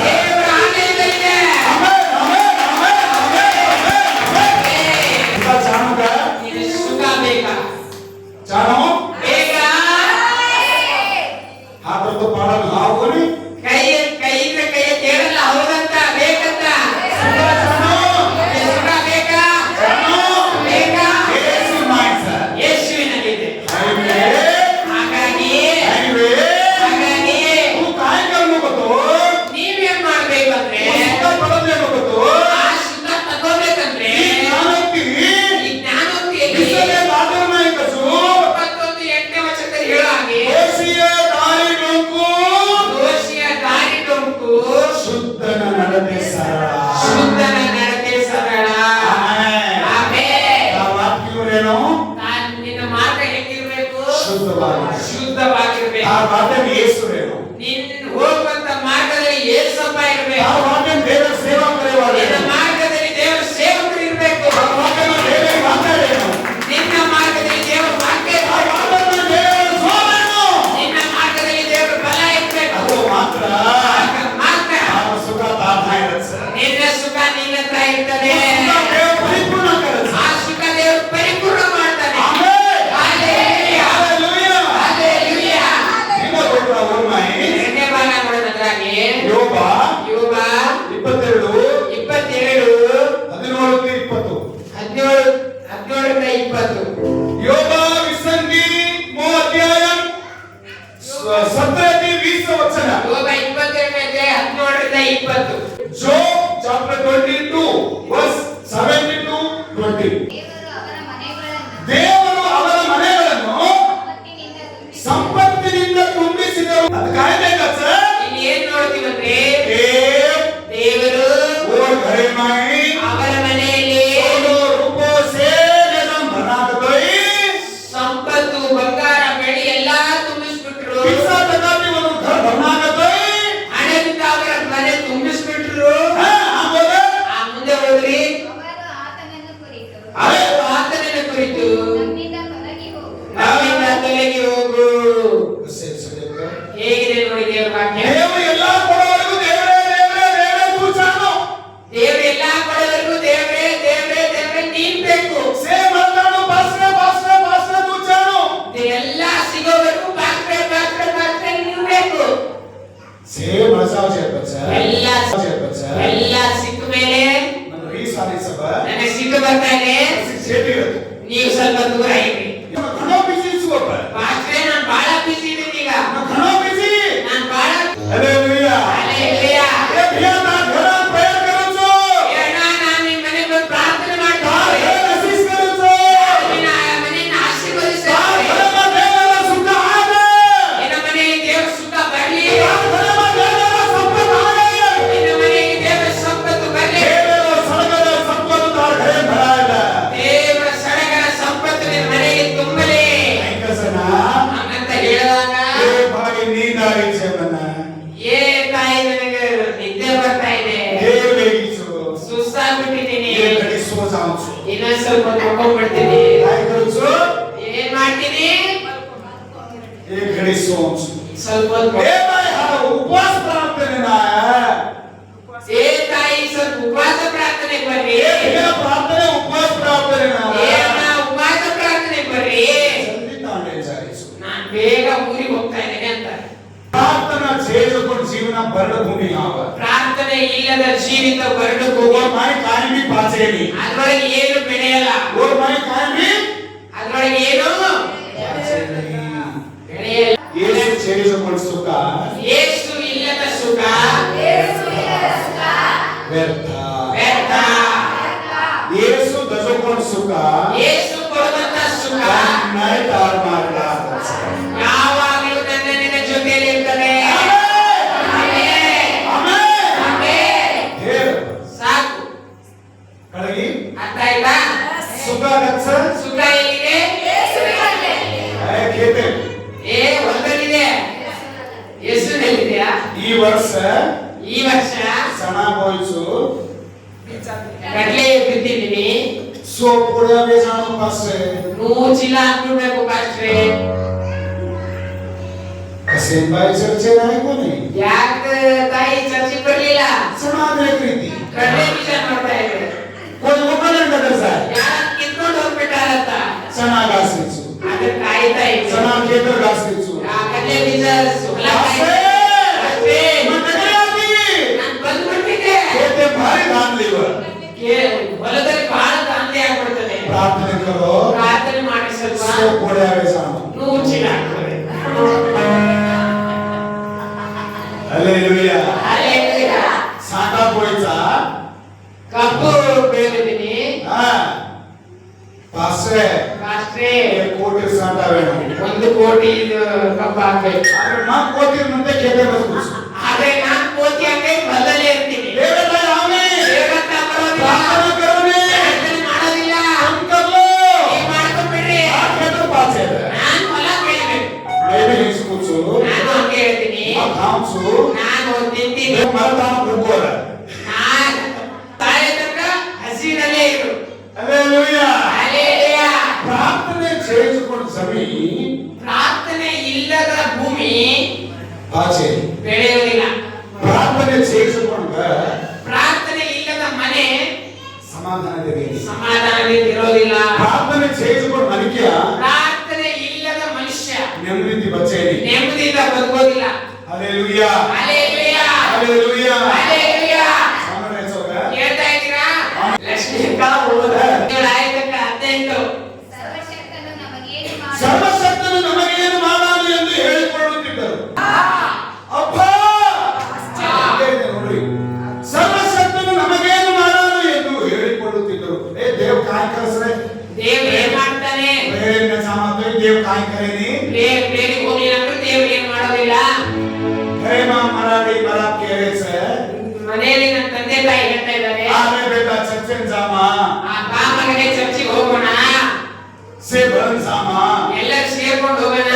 ದೇವರ ಆಲಯದಲ್ಲಿದೆ. ನಿನ್ನ ಸುಖ ಬೇಕಾ? ಬೇಕಾ? ಕೈಯಿಂದ ಕೈ ಕೇಳಲ್ಲ, ಹೌದಂತ, ಬೇಕಂತ. ಸುಖ ಬೇಕಾ? ಬೇಕಾ? ಯೇಸುವಿನಲ್ಲಿದೆ. ಹಾಗಾಗಿ ನೀವೇನ್ ಮಾಡ್ಬೇಕಂದ್ರೆ ಆ ಸುಖ ತಗೋಬೇಕಂದ್ರೆ ಈ ಜ್ಞಾನೋಕ್ತಿಯಲ್ಲಿ 21 ವಚನದಲ್ಲಿ ಹೇಳೋ ಹಾಗೆ ದೋಷಿಯ ದಾರಿ ಡೊಂಕು, ಶುದ್ಧನ ನಡತೆ ಸರಳ. ಶುದ್ಧನ ನಡತೆ ಸರಳ. ಆಮೆನ್. ನಿನ್ನ ಮಾರ್ಗ ಹೆಂಗಿರ್ಬೇಕು? ಶುದ್ಧವಾಗಿರ್ಬೇಕು. ನಿನ್ನ ಹೋಗುವಂತ ಮಾರ್ಗದಲ್ಲಿ ಯೇಸಪ್ಪ ಇರ್ಬೇಕು. ನಿನ್ನ ಮಾರ್ಗದಲ್ಲಿ ದೇವರ ಸೇವಕರು ಇರ್ಬೇಕು. ನಿನ್ನ ಮಾರ್ಗದಲ್ಲಿ ದೇವರ ವಾಕ್ಯ ಇರ್ಬೇಕು. ನಿನ್ನ ಮಾರ್ಗದಲ್ಲಿ ದೇವರ ಬಲ ಇರ್ಬೇಕು. ಮಾತ್ರ ನಿನ್ನ ಸುಖ ನಿನ್ನ ಹತ್ರ ಇರ್ತದೆ. ಆ ಸುಖ ದೇವರು ಪರಿಪೂರ್ಣ ಮಾಡ್ತಾನೆ. Hallelujah, hallelujah. ಎರಡನೇ ಭಾಗ ನೋಡೋದಾದ್ರೆ ಯೋಬ 22 17-20. ಯೋಬ ವಿಸಂಗಿ 3 ಅಧ್ಯಾಯ 17-20 ವಚನ. ಯೋಬ 22-17-20. Job chapter 22 verse 7-20. ದೇವರು ಅವರ ಮನೆಗಳನ್ನು ಸಂಪತ್ತಿನಿಂದ ತುಂಬಿಸಿದರು. ಅದು ಕಾಯ್ಬೇಕಾ ಸರ್? ಇಲ್ಲಿ ಏನ್ ನೋಡ್ತೀವಂದ್ರೆ ದೇವ್ ದೇವರು ಓ ಘರೆ ಮೈ ಅವರ ಮನೆಯಲ್ಲಿ ರೂಪೋ ಸೇ ನಮ್ ಬನಾಕತೋಯಿ ಸಂಪತ್ತು, ಬಂಗಾರ, ಬೆಳ್ಳಿ ಎಲ್ಲಾ ತುಂಬಿಸ್ಬಿಟ್ರು. ಪಿಸಾ ತಗಾತಿ ಒಂದು ಘರ್ ಬನಾಕತೋಯಿ ಹಣದಿಂದ ಅವರ ಮನೆ ತುಂಬಿಸ್ಬಿಟ್ರು. ಆಮೇಲೆ ಮುಂದೆ ಹೋಗ್ರಿ. ಅರೆ ಆತನನ್ನು ಕುರಿತು ನಮ್ಮಿಂದ ತೊಲಗಿ ಹೋಗು. ನಮ್ಮಿಂದ ತೊಲಗಿ ಹೋಗು. ಹೇಗಿದೆ ನೋಡಿ ದೇವರ ವಾಕ್ಯ. ದೇವರು ಎಲ್ಲಾ ಕೊಡೋವರೆಗೂ ದೇವರೇ ದೇವರೇ ದೇವರೇ ತೂಚಾನು. ದೇವರು ಎಲ್ಲಾ ಕೊಡೋವರೆಗೂ ದೇವರೇ ದೇವರೇ ದೇವರೇ ನೀನ್ ಬೇಕು. ಸೇ ಮಲ್ತಾನು ಪಾಸ್ರೆ ಪಾಸ್ರೆ ಪಾಸ್ರೆ ತೂಚಾನು. ಎಲ್ಲ ಸಿಗೋವರೆಗೂ ಪಾತ್ರೆ ಪಾತ್ರೆ ಪಾತ್ರೆ ನೀನ್ ಬೇಕು. ಸೇ ಮಳಸಾವ ಸೇರ್ಪಚ್ಚ ಎಲ್ಲ ಸೇರ್ಪಚ್ಚ ಎಲ್ಲ ಸಿಕ್ಕ ಮೇಲೆ ನನ್ನ ಈ ಸಾರಿ ಸಭ ನನಗೆ ಸಿಟ್ಟು ಬರ್ತಾ ಇದೆ. ಸೇಟಿ ಇರುತ್ತೆ. ನೀವು ಸ್ವಲ್ಪ ದೂರ ಇರಿ. ಕಣೋ ಬಿಸಿ ಇಸ್ಕೊಪ್ಪ. ಪಾತ್ರೆ ನಾನು ಬಹಳ ಬಿಸಿ ಇದ್ದೀನಿ ಈಗ. ಕಣೋ ಬಿಸಿ. ನಾನು ಬಹಳ ಹಲ್ಲೆಲೂಯಾ. ಹಲ್ಲೆಲೂಯಾ. ಏ ಭೈಯಾ ನಾ ಘರ ಪ್ರಯತ್ನ ಕರು ಛೋ. ಅಣ್ಣ ನಾನು ನಿಮ್ಮ ಮನೆಗೆ ಬಂದು ಪ್ರಾರ್ಥನೆ ಮಾಡ್ತೀನಿ. ಘರ ನಸೀಸ್ ಕರು ಛೋ. ನಿನ್ನ ಮನೆಯನ್ನು ಆಶೀರ್ವದಿಸಿ. ಘರ ದೇವರ ಸುಖ ಆಗ. ನಿನ್ನ ಮನೆಗೆ ದೇವರ ಸುಖ ಬರಲಿ. ಘರ ದೇವರ ಸಂಪತ್ತು ಆಗ. ನಿನ್ನ ಮನೆಗೆ ದೇವರ ಸಂಪತ್ತು ಬರಲಿ. ದೇವರ ಸಡಗರ ಸಂಪತ್ತು ತಾ ಘರೆ ಭರಾಯದ. ದೇವರ ಸಡಗರ ಸಂಪತ್ತು ನಿನ್ನ ಮನೆಗೆ ತುಂಬಲಿ. ಐಕಸನ ಹಂಗಂತ ಹೇಳಿದಾಗ ಏ ಭಾಗಿ ನೀನಾರಿ ಜೀವನ. ಏ ತಾಯಿ ನನಗೆ ನಿದ್ದೆ ಬರ್ತಾ ಇದೆ. ದೇವ ಬೇಗಿಸು. ಸುಸ್ತಾಗ್ಬಿಟ್ಟಿದ್ದೀನಿ. ಏ ಕಡಿ ಸೋ ಜಾಂಚು. ಇನ್ನೊಂದ್ ಸ್ವಲ್ಪ ತಗೊಂಡ್ಬಿಡ್ತೀನಿ. ಆಯ್ ಕರು ಛೋ. ಏನ್ ಮಾಡ್ತೀನಿ? ಏ ಕಡಿ ಸೋಂಚು. ಸ್ವಲ್ಪ ಹೊತ್ತು ಏ ಭಾई ಹಾ ಉಪವಾಸ ಪ್ರಾರ್ಥನೆ ನಾ. ಏ ತಾಯಿ ಸ್ವಲ್ಪ ಉಪವಾಸ ಪ್ರಾರ್ಥನೆಗೆ ಬರ್ರಿ. ಏ ಭೈಯಾ ಪ್ರಾರ್ಥನೆ ಉಪವಾಸ ಪ್ರಾರ್ಥನೆ ನಾ. ಏನ ಉಪವಾಸ ಪ್ರಾರ್ಥನೆಗೆ ಬರ್ರಿ. ಜಲ್ದಿ ತಾಂಡೆ ಜಾರಿಸು. ನಾನ್ ಬೇಗ ಊರಿಗೆ ಹೋಗ್ತಾ ಇದ್ದೇನೆ ಅಂತ. ಪ್ರಾರ್ಥನಾ చేసుకొని ಜೀವನ ಬರಡು ಭೂಮಿ ಆವ. ಪ್ರಾರ್ಥನೆ ಇಲ್ಲದ ಜೀವಿತ ಬರಡು ಓ ಭೂಮಿ. ಮೈ ಕಾಯಿಮಿ ಪಾಚೇನಿ. ಅದ್ರೊಳಗೆ ಏನು ಬೆಳೆಯಲ್ಲ. ಓ ಮೈ ಕಾಯಿಮಿ ಅದ್ರೊಳಗೆ ಏನು ಬೆಳೆಯಲ್ಲ. ಯೇಸು చేసుకొని ಸುಖ ಯೇಸು ಇಲ್ಲದ ಸುಖ ವ್ಯರ್ಥ. ವ್ಯರ್ಥ. ಯೇಸು ದಜಕೊಂಡು ಸುಖ ಯೇಸು ಕೊಡುವಂತ ಸುಖ ನೈ ತಾರ್ ಮಾರ್ಗ. ಯಾವಾಗಲೂ ನನ್ನ ನಿನ್ನ ಜೊತೆಯಲ್ಲಿ ಇರ್ತದೆ. ಆಮೆನ್. ಆಮೆನ್. ಆಮೆನ್. ದೇವ ಸಾಕು. ಕಳಗಿ ಅರ್ಥ ಆಯ್ತಾ? ಸುಖ ಗಚ್ಚ ಸುಖ ಎಲ್ಲಿದೆ? ಏ ಕೇತೆ. ಹೊಲದಲ್ಲಿದೆ. ಯೇಸುನಲ್ಲಿದೆಯಾ? ಈ ವರ್ಷ ಈ ಈ ವರ್ಷ सणा बोयचो ಕಡ್ಲೆ ಬಿತ್ತಿದ್ದೀನಿ. सो पुढे बेजाणो पासे 100 ಚೀಲ ಹಾಕ್ಬಿಡ್ಬೇಕು ಪಾಸ್ಟ್ರೆ. कसे बाय चर्चे नाही कोणी ಯಾಕೆ ತಾಯಿ ಚರ್ಚೆ ಬರ್ಲಿಲ್ಲ? सणा देख रीती ಕಡ್ಲೆ ಬೀಜ ನೋಡ್ತಾ ಇದ್ದಾರೆ. कोणी उकलन कदरसा ಯಾರು ಕಿತ್ಕೊಂಡು ಹೋಗ್ಬಿಟ್ಟಾರತ್ತ सणा घासायचो ಅದನ್ನ कायता ಇತ್ತು. सणा खेतर घासायचो ಆ ಕಡ್ಲೆ ಬೀಜ ಹೊಲ पासे ಪಾಸ್ಟ್ರೆ, मंडळी आती ನಾನ್ ಬಂದ್ಬಿಟ್ಟಿದ್ದೆ. ते भारी धान लिवर ಹೊಲದಲ್ಲಿ ಬಹಳ ದಾಂಧೆ ಆಗ್ಬಿಡ್ತದೆ. प्रार्थना करो ಪ್ರಾರ್ಥನೆ ಮಾಡಿ ಸ್ವಲ್ಪ सो पुढे बेजाणो 100 ಚೀಲ ಹಾಕ್ತಾರೆ. Hallelujah hallelujah. सांगा बोयचा ಕಬ್ಬು ಬೆಳೆದಿದ್ದೀನಿ हा पासे ಪಾಸ್ಟ್ರೆ. 1 ಕೋಟಿ सांगा वेणो 1 ಕೋಟಿ ಕಬ್ಬು ಹಾಕ್ಬೇಕು. अरे मा कोटी ಮುಂದೆ ಕೇತೆ ಬಸ್ಕುಸ್ ಆದ್ರೆ ನಾನು ಕೋಟಿ ಹಾಕಿ ಬದಲೇ ಇರ್ತೀನಿ. ದೇವರೇ ಆಮೆನ್ ದೇವರತ್ತ ಬರೋದಿಲ್ಲ. ಪ್ರಾರ್ಥನಾ ಕರೋನೆ ಪ್ರಾರ್ಥನೆ ಮಾಡೋದಿಲ್ಲ. हम कर लो ನೀವ್ ಮಾಡ್ಕೊಂಡ್ಬಿಡ್ರಿ. आ खेतर पासे ನಾನು ಹೊಲ ಬೆಳಿಬೇಕು. लेबे हिसकुचो ನಾನು ಹಂಗೆ ಹೇಳ್ತೀನಿ. आ धामसो ನಾನು ನಿಂತೀನಿ. मरता बुकोर ನಾನು ತಾಯಿ ತನಕ ಹಸಿನಲ್ಲೇ ಇರು. Hallelujah hallelujah. ಪ್ರಾರ್ಥನೆ చేసుకొని ಜಮೀನ್ ಪ್ರಾರ್ಥನೆ ಇಲ್ಲದ ಭೂಮಿ ಪಾಚೆ ಬೆಳೆಯುವುದಿಲ್ಲ. ಪ್ರಾರ್ಥನೆ చేసుಕೊಂಡ ಪ್ರಾರ್ಥನೆ ಇಲ್ಲದ ಮನೆ ಸಮಾಧಾನದಲ್ಲಿ ಸಮಾಧಾನದಿಂದ ಇರೋದಿಲ್ಲ. ಪ್ರಾರ್ಥನೆ చేసుకొని ಮನಿಕೆಯ ಪ್ರಾರ್ಥನೆ ಇಲ್ಲದ ಮನುಷ್ಯ ನೆಮ್ಮದಿ ಬಚ್ಚೇನಿ ನೆಮ್ಮದಿಯಿಂದ ಬದುಕೋದಿಲ್ಲ. Hallelujah hallelujah. Hallelujah hallelujah. ಸಾಮಾನ್ಯ ಚೌಕ ಕೇಳ್ತಾ ಇದ್ದೀರಾ? ಲಕ್ಷ್ಮೀ ಅಕ್ಕ ಹೋದ 15. ಸರ್ವಶಕ್ತನು ನಮಗೇನು ಮಾಡಲು ಸರ್ವಶಕ್ತನು ನಮಗೇನು ಮಾಡಾನು ಎಂದು ಹೇಳಿಕೊಳ್ಳುತ್ತಿದ್ದರು ಅಪ್ಪ ಹೇಳಿದೆ ನೋಡ್ರಿ ಸರ್ವಶಕ್ತನು ನಮಗೇನು ಮಾಡಾನು ಎಂದು ಹೇಳಿಕೊಳ್ಳುತ್ತಿದ್ದರು ಏ ದೇವ್ ಕಾಯ್ ಕರೆಸ್ರೆ ದೇವ್ರು ಏನ್ ಮಾಡ್ತಾನೆ? ಪ್ರೇರಣೆ ಸಾಮರ್ಥ್ಯ ದೇವ್ ಕಾಯ್ ಕರೇನಿ ಪ್ರೇರಿಗೆ ಹೋಗ್ಲಿಲ್ಲ ಅಂದ್ರೆ ದೇವ್ರು ಏನ್ ಮಾಡೋದಿಲ್ಲ. ಪ್ರೇಮ ಮರಾಠಿ ಮರಾಠ್ ಕೇರೇಸ ಮನೆಯಲ್ಲಿ ನನ್ನ ತಂದೆ ತಾಯಿ ಹೇಳ್ತಾ ಇದ್ದಾರೆ, ಆರೆ ಬೇಟಾ ಚರ್ಚೆನ್ ಜಾಮ ಆ ಬಾ ಮಗನೇ ಚರ್ಚಿಗೆ ಹೋಗೋಣ, से बन जामा ಎಲ್ಲರೂ ಸೇರ್ಕೊಂಡು ಹೋಗೋಣ.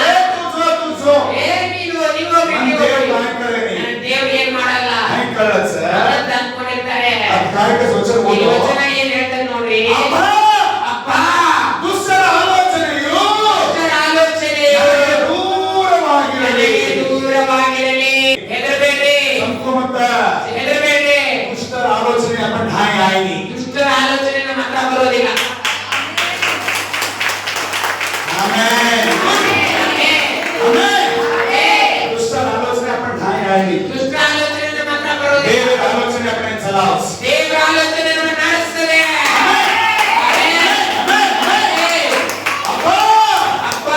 तुझो ಏ ನೀವು ಹೋಗ್ಬಿಟ್ಟು मन देव काय करेनी ದೇವ್ರು ಏನ್ ಮಾಡಲ್ಲ नहीं कळत ಅಂತ ಅನ್ಕೊಂಡಿರ್ತಾರೆ. अब काय के सोचन ಈ बोलो ವಚನ ಏನ್ ಹೇಳ್ತಾರೆ ನೋಡ್ರಿ. ಅಪ್ಪ ಅಪ್ಪ ದುಷ್ಟರ ಆಲೋಚನೆಯು ದುಷ್ಟರ ಆಲೋಚನೆ ನನಗೆ ದೂರವಾಗಿರಲಿ ನನಗೆ ದೂರವಾಗಿರಲಿ. ಹೆದರಬೇಡಿ, ಸಂಕುಮತ ಹೆದರಬೇಡಿ. ದುಷ್ಟರ ಆಲೋಚನೆ ಅಪ್ಪ ढाई आईनी ದುಷ್ಟರ ಆಲೋಚನೆ ನಮ್ಮ ಹತ್ರ ಬರೋದಿಲ್ಲ. ಆಮೆನ್ ಆಮೆನ್ ದುಷ್ಟರ ಆಲೋಚನೆ ಅಪ್ಪ ढाई आईनी ದುಷ್ಟ ಆಲೋಚನೆ ನಮ್ಮ ಹತ್ರ ಬರೋದಿಲ್ಲ. ದೇವರ ಆಲೋಚನೆ ಅಪ್ಪ ಚಲಾವ್ಸ್ ದೇವರ ಆಲೋಚನೆ ನಮ್ಮ ನಡೆಸ್ತದೆ. ಅಪ್ಪ ಅಪ್ಪ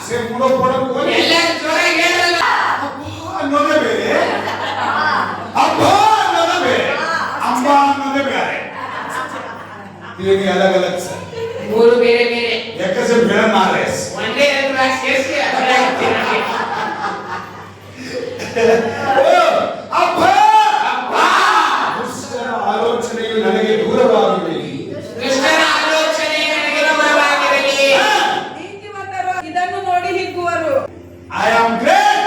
से मुड़ो पड़ो कोई ಎಲ್ಲರೂ ಜೋರಾಗಿ ಹೇಳಲ್ಲ. ಅನ್ನೋದೇ ಬೇರೆ ಅಪ್ಪ ಅನ್ನೋದೇ ಬೇರೆ ಅಮ್ಮ ಅನ್ನೋದೇ ಬೇರೆ तीन अलग अलग से ಮೂರು ಬೇರೆ ಬೇರೆ एक से भेड़ मारेस ಒಂದೇ ಹತ್ರ ಸೇರಿಸಿ ಅದೇ ಆಗ್ತೀನಿ ನನಗೆ. ಅಪ್ಪ ಅಪ್ಪ ದುಷ್ಟರ ಆಲೋಚನೆಯು ನನಗೆ ದೂರವಾಗಿರಲಿ ದುಷ್ಟರ ಆಲೋಚನೆ ನನಗೆ ದೂರವಾಗಿರಲಿ. ನೀತಿವಂತರು ಇದನ್ನು ನೋಡಿ ಹಿಗ್ಗುವರು. I am great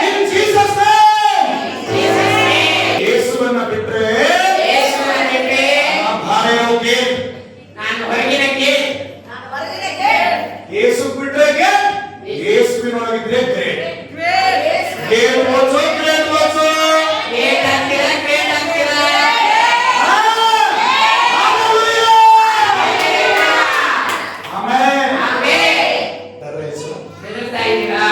in Jesus name ಯೇಸುವನ್ನ ಬಿಟ್ರೆ ಯೇಸುವನ್ನ ಬಿಟ್ರೆ ಭಾರೆಯೋಕೆ ನಾನು ಹೊರಗಿನ ಗೇಟ್. ಯೇಸು ಬಿಟ್ರೆ ಯೇಸುವಿನೊಳಗಿದ್ರೆ ಗ್ರೇಟ್ ಗ್ರೇಟ್ ಓದ್ಸೋ ಗ್ರೇಟ್ ಓದ್ಸೋ ಗೇಟ್ ಅಂತೀರಾ, ಗೇಟ್ ಅಂತೀರಾ? Amen amen. ದರೇಸೋ ಹೆದರ್ತಾ ಇದ್ದೀರಾ?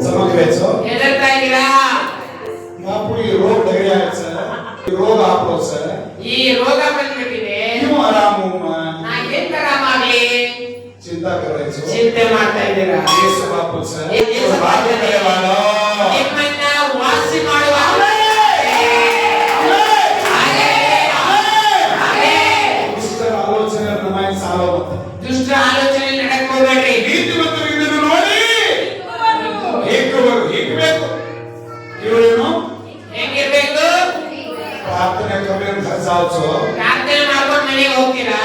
ಸಮಗ್ರೇಸೋ ಹೆದರ್ತಾ ಇದ್ದೀರಾ? बापू ये रोग लग रहा है सर ये रोग आप लो सर ಈ ರೋಗ ಬಂದ್ಬಿಟ್ಟಿದೆ. क्यों आराम हूं मैं ನಾ ಏನ್ ತರ ಮಾಡ್ಲಿ? चिंता कर रहे हो ಚಿಂತೆ ಮಾಡ್ತಾ ಇದ್ದೀರಾ? यीशु बापू सर ಯೇಸು तो बात करे वालों ನಿಮ್ಮನ್ನ ವಾಸಿ ಮಾಡುವ ದುಷ್ಟರ ಆಲೋಚನೆ ನಮಗೆ ಸಾಲೋ ಮತ್ತೆ ದುಷ್ಟ ಆಲೋಚನೆ ನಡಕ್ ಹೋಗ್ಬೇಡ್ರಿ. ನೀತಿವಂತರು ಇದನ್ನು ನೋಡಿ ಹೇಗಬೇಕು ಇವರೇನು ಹೆಂಗಿರ್ಬೇಕು? ಪ್ರಾರ್ಥನೆ ಕಮ್ಮಿ ಖರ್ಚಾವ್ಸೋ ಪ್ರಾರ್ಥನೆ ಮಾಡ್ಕೊಂಡು ಮನೆಗೆ ಹೋಗ್ತೀರಾ?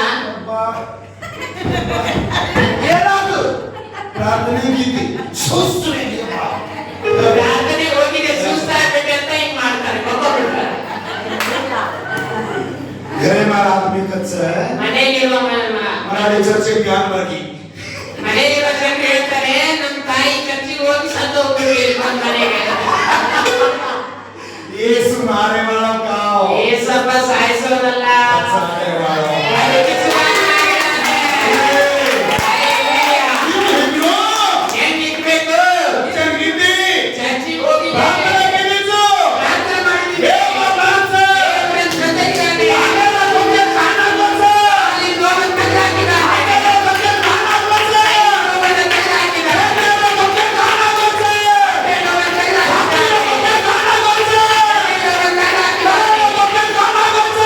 ಏನಾದ್ರು ಪ್ರಾರ್ಥನೆ ಗೀತಿ ಸುಸ್ತು ಪ್ರಾರ್ಥನೆ ಹೋಗಿದೆ ಸುಸ್ತಾಗ್ಬಿಟ್ಟೆ ಅಂತ ಕಚ್ಚ ಮನೆಯಲ್ಲಿರುವ ಮರಾಠಿ ಚರ್ಚೆ ಜ್ಞಾನ ಬಾಗಿ ಮನೆಯಲ್ಲಿರುವ ಜನರು ಹೇಳ್ತಾರೆ ನಮ್ಮ ತಾಯಿ ಚರ್ಚಿಗೆ ಹೋಗಿ ಸತ್ತು ಹೋಗ್ತೀವಿ ನಮ್ಮ ಮನೆಗೆ. ಯೇಸು ಮಾರೆ ವಾला का ಏಸಪ್ಪ ಸಾಯಿಸೋದಲ್ಲ, ಸಾರೆ वाला ಹೆಂಗಿರ್ಬೇಕು? ಚಂಗಿದ್ದಿ ಚರ್ಚಿಗೆ ಹೋಗಿ ಪ್ರಾರ್ಥನೆ ಕೇಳಿಸು ಪ್ರಾರ್ಥನೆ ಮಾಡಿದ್ವಿ. ದೇವ ಪ್ರಾರ್ಥನೆ ದೇವರ ಜೊತೆಗಿದ್ದಾನೆ. ಆಮೇಲೆ ಬಗ್ಗೆ ಕಾಣ ಗೊತ್ತ ಅಲ್ಲಿ ನೋವನ್ನು ತೆಗೆದುಹಾಕಿದ್ದಾನೆ. ಆಮೇಲೆ ಬಗ್ಗೆ ಕಾಣ ಗೊತ್ತ ನೋವನ್ನು ತೆಗೆದುಹಾಕಿದ್ದಾನೆ. ಆಮೇಲೆ ಬಗ್ಗೆ ಕಾಣ ಗೊತ್ತ ನೋವನ್ನು ತೆಗೆದುಹಾಕಿದ್ದಾನೆ. ಬಗ್ಗೆ ಕಾಣ ಗೊತ್ತ ನೋವನ್ನು ತೆಗೆದುಹಾಕಿದ್ದಾನೆ. ಬಗ್ಗೆ ಕಾಣ ಗೊತ್ತ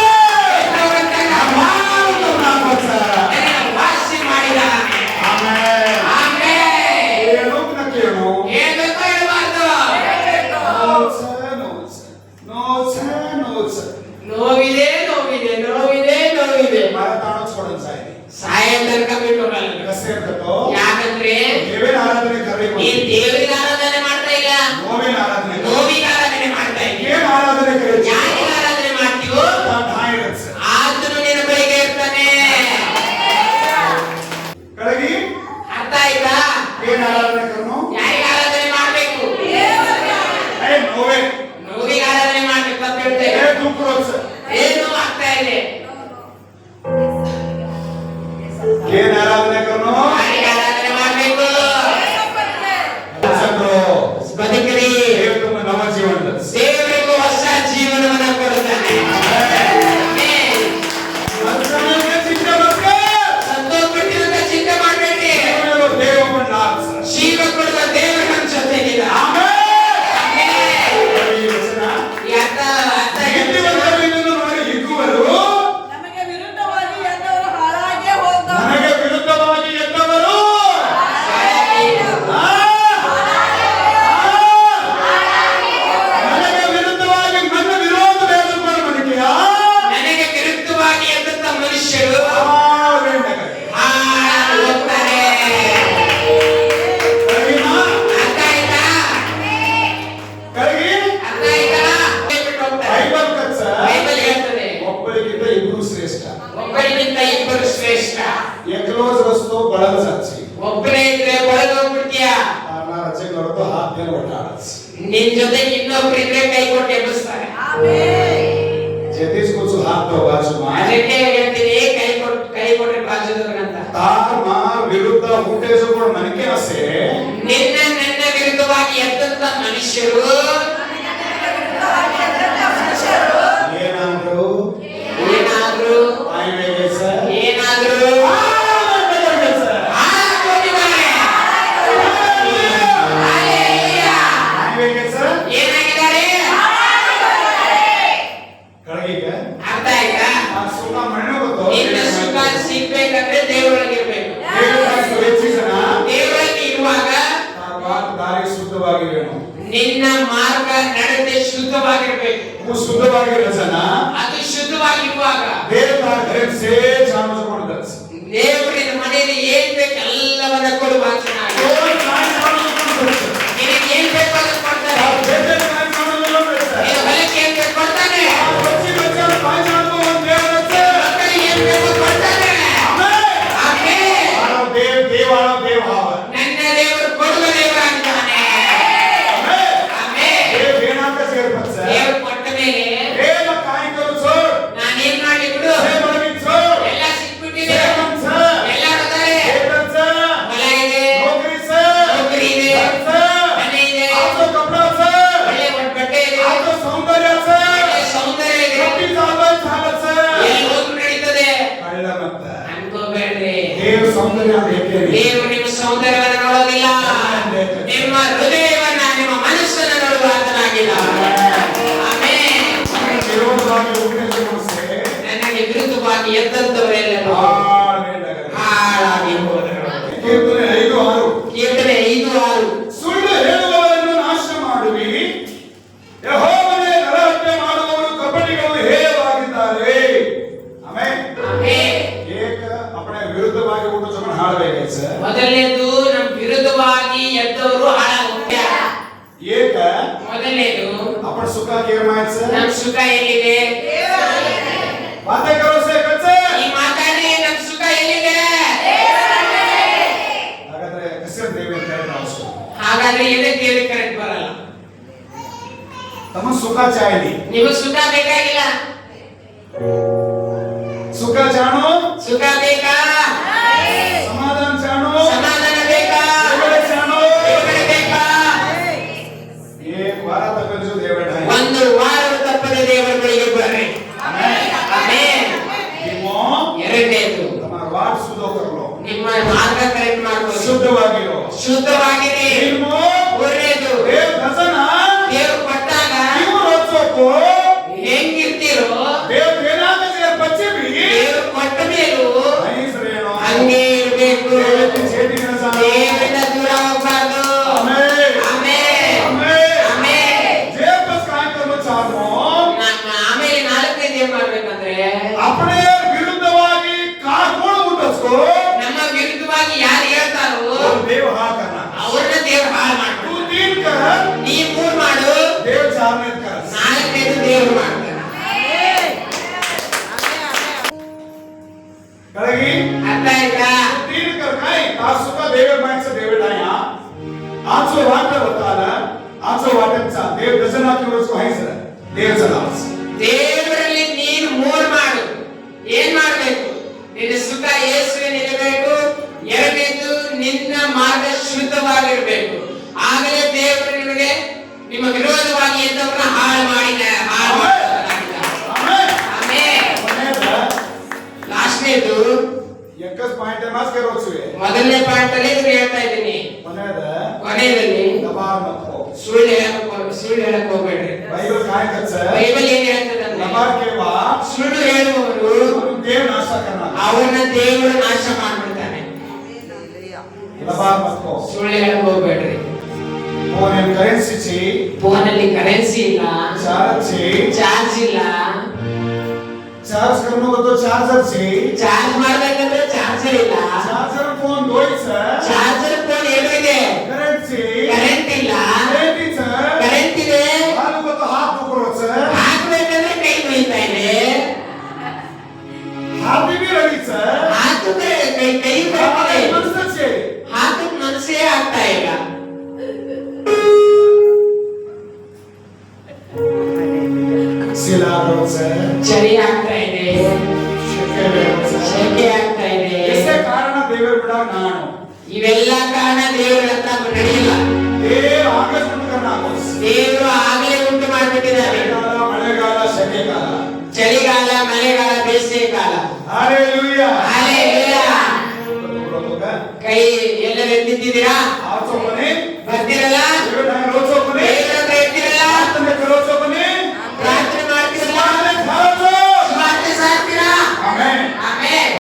ನೋವನ್ನು ತೆಗೆದುಹಾಕಿದ್ದಾನೆ. ಮಾತು ಗೊತ್ತ ನನಗೆ ವಾಸಿ ಮಾಡಿದ್ದಾನೆ. ಆಮೇಲೆ ಆಮೆನ್. ಏನು ಕೇಳು ಹೇಳ್ಬೇಕು ಹೇಳಬಾರ್ದು. ನೋವಿದೆ ನೋವಿದೆ ನೋವಿದೆ ನೋವಿದೆ. ಸಾಯ ತನಕ ಬಿಟ್ಟು ಹೋಗಲ್ಲ. ಯಾಕಂದ್ರೆ ನೀನ್ ದೇವರಿಗೆ ಆರಾಧನೆ ಮಾಡ್ತಾ ಇಲ್ಲ, ನೋವಿಗೆ ಆರಾಧನೆ ಮಾಡ್ತಾ ಇಲ್ಲ. ಯಾರಿಗೆ ಆರಾಧನೆ ಮಾಡ್ತೀವೋ ಆತನು ನಿನ್ನ ಬಳಿಗೆ ಇರ್ತಾನೆ. ಅರ್ಥ ಆಯ್ತಾ? ಯಾರಿಗೆ ಆರಾಧನೆ ಮಾಡ್ಬೇಕು? ನೋವಿಗೆ ಆರಾಧನೆ ಮಾಡ್ಬೇಕು ಅಂತ ಹೇಳ್ತೇವೆ. ಏನು ಆಗ್ತಾ ಇದೆ? ಯಾರಿಗೆ ಆರಾಧನೆ ಮಾಡ್ಬೇಕು? ಬದುಕರಿ. ದೇವರಿಗೂ ಹೊಸ ಜೀವನವನ್ನ ಕೊಡುತ್ತಾನೆ. ಆಮೆನ್. ಸಂತೋಷಪಟ್ಟಿರುವಂತ ಚಿಂತೆ ಮಾಡಬೇಡಿ. ಜೀವ ಕೊಡುವ ದೇವರು ನಮ್ಮ ಜೊತೆಗಿಲ್ಲ. ಆಮೆನ್. ಈ ಅರ್ಥ ಆಗಿದೆ? ನಮಗೆ ವಿರುದ್ಧವಾಗಿ ಎದ್ದವರು ಹಾಳಾಗೇ ಹೋಗ್ತಾರೆ. ನನಗೆ ವಿರುದ್ಧವಾಗಿ ಎದ್ದವರು ನನಗೆ ವಿರುದ್ಧವಾಗಿ ನನ್ನ ವಿರೋಧ ಮನಿಕೆಯ ನನಗೆ ವಿರುದ್ಧವಾಗಿ ಎದ್ದಂತ ಮನುಷ್ಯರು ಹಾಳಾಗಿ ಹೋಗ್ತಾರೆ. ಅರ್ಥ ಆಯ್ತಾ? ಅರ್ಥ ಆಯ್ತಾ? ಬಿಟ್ಟು ಹೋಗ್ತಾರೆ. ಬೈಬಲ್ ಹೇಳ್ತದೆ ಒಬ್ಬರಿಗಿಂತ ಇಬ್ರು ಶ್ರೇಷ್ಠ ಒಬ್ಬರಿಗಿಂತ ಇಬ್ಬರು ಶ್ರೇಷ್ಠ. एकलोच रस्तो बळद साची ಒಬ್ಬನೇ ಇದ್ರೆ ಒಳಗೋಗ್ಬಿಡ್ತೀಯ. तारला रचे करतो हात देऊन ओठाळच ನಿನ್ ಜೊತೆಗೆ ಇನ್ನೊಬ್ರು ಇದ್ರೆ ಕೈ ಕೊಟ್ಟು ಎಬ್ಬಿಸ್ತಾರೆ. ಆಮೆನ್. जेथेच कुछ हात दो बाजूमा ಅದಕ್ಕೆ ಹೇಳ್ತೀನಿ, ಕೈ ಕೊಟ್ರೆ ಬಾಜುದವ್ರಿಗಂತ. तार मार विरुद्ध हुटेज कोण मनिके असे ನಿನ್ನ ನನ್ನ ವಿರುದ್ಧವಾಗಿ ಎದ್ದಂತ ಮನುಷ್ಯರು ಏನಾದ್ರು ಏನಾದ್ರು ಆಯ್ವೆಗೆಸ ಏನಾದ್ರು ಹಾಳಾಗೋಗಿದ್ದಾರೆ. ಹಲ್ಲೆಲೂಯಾ. ಆಯ್ವೆಗೆಸ ಏನಾಗಿದ್ದಾರೆ? ಕಳಗಿಗ ಅರ್ಥ ಆಯ್ತಾ? ಆ ಸುಖ ಮಣ್ಣು ಗೊತ್ತು ನಿನ್ನ ಸುಖ ಸಿಗ್ಬೇಕಂದ್ರೆ ದೇವರೊಳಗಿರ್ಬೇಕು. ಹೆಚ್ಚಿಸನ ದೇವರಲ್ಲಿ ಇರುವಾಗ ತಾರ ಮಾತು ದಾರಿ ಶುದ್ಧವಾಗಿರೇನು ನಿನ್ನ ಮಾರ್ಗ ನಡತೆ ಶುದ್ಧವಾಗಿರ್ಬೇಕು. ಶುದ್ಧವಾಗಿರೋ ಜನ ಅದು ಶುದ್ಧವಾಗಿರುವಾಗ ದೇವ ತಾರ ಘರ ಸೇ ಚಾಮಜ ಮಾಡ್ದಸ್ ದೇವರಿನ ಮನೆಯಲ್ಲಿ ಏನ್ ಬೇಕು ಎಲ್ಲವನ್ನ ಕೊಡುವ ಚೆನ್ನಾಗಿ. ನಿನಗೆ ಏನ್ ಬೇಕು ಅದನ್ನ ಕೊಡ್ತಾನೆ. ನಿನ್ನ ಹೊಲಕ್ಕೆ ಏನ್ ಬೇಕು ಕೊಡ್ತಾನೆ. ಮಕ್ಕಳಿಗೆ ಏನ್ ಬೇಕು ಕೊಡ್ತಾನೆ. ಆಮೆನ್. ನನ್ನ ದೇವರು ಕೊಡುವ ದೇವರಾಗಿದ್ದಾನೆ. ಆಮೆನ್. ದೇವರು ಕೊಟ್ಟ ಮೇಲೆ ನಾನೇನ್ ಮಾಡಿ ಬಿಡು, ಎಲ್ಲ ಸಿಕ್ಬಿಟ್ಟಿದೆ, ಎಲ್ಲರೂ ಅದಾರೆ. ಹೊಲ ಇದೆ, ನೌಕರಿ ಇದೆ, ಮನೆ ಇದೆ, ಒಳ್ಳೆ ಬಟ್ಟೆ ಇದೆ, ಒಳ್ಳೆ ಸೌಂದರ್ಯ ಇದೆ, ಎಲ್ಲಿ ಹೋದ್ರು ನಡೀತದೆ ಅನ್ಕೋಬೇಡ್ರಿ. ದೇವರು ನಿಮ್ಮ ಸೌಂದರ್ಯವನ್ನು ನೋಡೋದಿಲ್ಲ, ನಿಮ್ಮ ಹೃದಯವನ್ನ ನಿಮ್ಮ ಮನಸ್ಸನ್ನ ನೋಡುವ ಆತನಾಗಿಲ್ಲ. ಆಮೆನ್. ನನಗೆ ವಿರುದ್ಧವಾಗಿ ಎದ್ದಂತವರೆಲ್ಲರೂ ಹಾಳಾಗಿ ಹೋದರು. ಕೀರ್ತನೆ 5:6. ಸುಳ್ಳು ಹೇಳುವವರನ್ನು ನಾಶ ಮಾಡುವಿ, ಯೆಹೋವನೇ ನರಹತ್ಯೆ ಮಾಡುವವರು ಕಪಟಿಗಳು ಹೇಯವಾಗಿದ್ದಾರೆ. ಆಮೆನ್. ಆಮೆನ್. ಏಕ अपने ವಿರುದ್ಧವಾಗಿ ಊಟ ಜಮನ ಹಾಳಬೇಕು ಸರ್. ಮೊದಲನೇದು ನಮ್ಮ ವಿರುದ್ಧವಾಗಿ ಎದ್ದವರು ಹಾಳಾಗ್ತಾರೆ. ಏಕ ಮೊದಲನೇದು अपन सुख केर माहित सर. ನಮ್ಮ ಸುಖ ಎಲ್ಲಿದೆ? बातें करो से कच्चे ಈ ಸುಖ ಚಾಯ್ದಿ ನಿಮಗೆ ಸುಖ ಬೇಕಾಗಿಲ್ಲ. ಸುಖ ಚಾಣು ಸುಖ ಬೇಕಾ? ಸಮಾಧಾನ ಚಾಣು ಸಮಾಧಾನ ಬೇಕಾ? ದೇವರೇ ಚಾಣು ದೇವರೇ ಬೇಕಾ? ಏಕ್ ವಾರ ತಪ್ಪಿಸು ದೇವರೇ ಒಂದು ವಾರ ತಪ್ಪದೆ ದೇವರ ಬಳಿಗೆ ಬರ್ರಿ. ಆಮೆನ್. ನಿಮ್ಮ ಎರಡನೇದು ತಮ್ಮ ವಾಟ್ ಸುಧೋ ಕರಲೋ ನಿಮ್ಮ ಮಾರ್ಗ ಕರೆಕ್ಟ್ ಮಾಡ್ಕೊಳ್ಳಿ. ಶುದ್ಧವಾಗಿರೋ ಶುದ್ಧವಾಗಿರಿ. ನಿಮ್ಮ ಮೂರನೇದು ದೇವ್ ದಸನ ದೇವರು ಕೊಟ್ಟಾಗ ನೀವು ರೋಚೋಕು ಹೆಂಗಿರ್ತೀರೋ ದೇವ್ ಏನಾದ್ರೆ ಬಚ್ಚಿವಿ ದೇವರು ಕೊಟ್ಟ ಮೇಲೂ ಐಸ್ರೇನೋ ಹಂಗೆ ಇರಬೇಕು. ದೇವತೆ ಚೇಟಿ ನಸಾನ ದೇವರಿಂದ ದೂರ ಹೋಗ್ಬಾರ್ದು. Amen amen. Amen amen. ದೇವ್ ಬಸ್ ಕಾಯ್ಕರ್ಮ ಚಾರ್ಮೋ ಆಮೇಲೆ ನಾಲ್ಕನೇದು ಏನ್ ಮಾಡ್ಬೇಕಂದ್ರೆ अपने ವಿರುದ್ಧವಾಗಿ ಕಾಡ್ಕೊಂಡು ಹುಟ್ಟಿಸ್ಕೋ ನಮ್ಮ ವಿರುದ್ಧವಾಗಿ ಯಾರು ಹೇಳ್ತಾರೋ और देव हा करना ಅವ್ರನ್ನ ದೇವ್ರು ಹಾಳು तू ಮಾಡ್ತಾರೆ. तीन कर ನೀ ಮೂರ್ ಮಾಡು, देव चारने कर ನಾಲ್ಕನೇದು ದೇವ್ರು ಮಾಡ್ತಾರೆ. करेगी ಅರ್ಥ ಆಯ್ತಾ? तीन कर काय तासु का देव माइंड से देव डाया आज जो वाट बताला आज जो वाट चा देव दजना की उसको है सर देव चलास ದೇವರಲ್ಲಿ ನೀನು ಮೂರ್ ಮಾಡು. ಏನ್ ಮಾಡ್ಬೇಕು? ನಿನ್ನ ಸುಖ ಯೇಸುವಿನಲ್ಲಿರಬೇಕು. ಎರಡನೇದು ನಿನ್ನ ಮಾರ್ಗ ಶುದ್ಧವಾಗಿರ್ಬೇಕು. ಆಗಲೇ ದೇವರು ನಿಮಗೆ ನಿಮ್ಮ ವಿರೋಧವಾಗಿ ಎದ್ದವರನ್ನ ಹಾಳು ಮಾಡ್ತಾರೆ. आमेन ಆಮೆನ್. ಮನೆದ ಲಾಸ್ಟ್ನೇದು एकच पॉइंट है मास करो छुए ಮೊದಲನೇ ಪಾಯಿಂಟ್ ಅಲ್ಲಿ ಇದನ್ನ ಹೇಳ್ತಾ ಇದ್ದೀನಿ. ಮನೆದ ಕೊನೆಯಲ್ಲಿ दबाव मत हो ಸುಳ್ಳು ಹೇಳಕ್ ಹೋಗ್ಬೇಡ್ರಿ. बाइबल काय कच्छ ಬೈಬಲ್ ಏನ್ ಹೇಳ್ತದಂದ್ರೆ दबाव के बाद ಸುಳ್ಳು ಹೇಳುವವರು देव नाश करना ಅವರನ್ನ ದೇವರು ನಾಶ ಮಾಡ್ಬಿಡ್ತಾನೆ. दबाव मत हो ಸುಳ್ಳು ಹೇಳಕ್ ಹೋಗ್ಬೇಡ್ರಿ. फोन इन करेंसी ची ಫೋನಲ್ಲಿ ಕರೆನ್ಸಿ ಇಲ್ಲ, चार्ज ची ಚಾರ್ಜ್ ಇಲ್ಲ. चार्ज करने को तो चार्जर ची ಚಾರ್ಜ್ ಮಾಡ್ಬೇಕಂದ್ರೆ ಚಾರ್ಜರ್ ಇಲ್ಲ. चार्जर फोन दोई से ಚಾರ್ಜರ್ ಫೋನ್ ಏನು ಇದೆ? करेंट ची ಕರೆಂಟ್ ಇಲ್ಲ. करेंट से ಕರೆಂಟ್ ಇದೆ, हाल को तो हाथ दुखरो से ಹಾಕ್ಬೇಕಂದ್ರೆ ಕೈ ನೋಯ್ತಾ ಇದೆ. हाथ भी रही से ಹಾಕಿದ್ರೆ ಕೈ हमारे ಬರ್ತಿದೆ, मन से ಹಾಕಕ್ ಮನಸ್ಸೇ ಆಗ್ತಾ ಇಲ್ಲ. सिला रो से ಚಳಿ ಆಗ್ತಾ ಇದೆ, शके रो से ಸೆಕೆ ಆಗ್ತಾ ಇದೆ. इससे कारण देवर बिड़ा नानो ಇವೆಲ್ಲ ಕಾರಣ ದೇವರ ಹತ್ರ ನಡೆಯಿಲ್ಲ. देव आगे सुन करना बस ದೇವರು ಆಗಲೇ ಉಂಟು ಮಾಡಿಬಿಟ್ಟಿದ್ದಾರೆ. ಮಳೆಗಾಲ ಶೆಕೆಗಾಲ ಚಳಿಗಾಲ, ಮಳೆಗಾಲ, ಬೇಸಿಗೆ ಕಾಲ. Hallelujah hallelujah. ಹೋಗ ಕೈ ಎಲ್ಲರೂ ಎತ್ತಿದ್ದೀರಾ?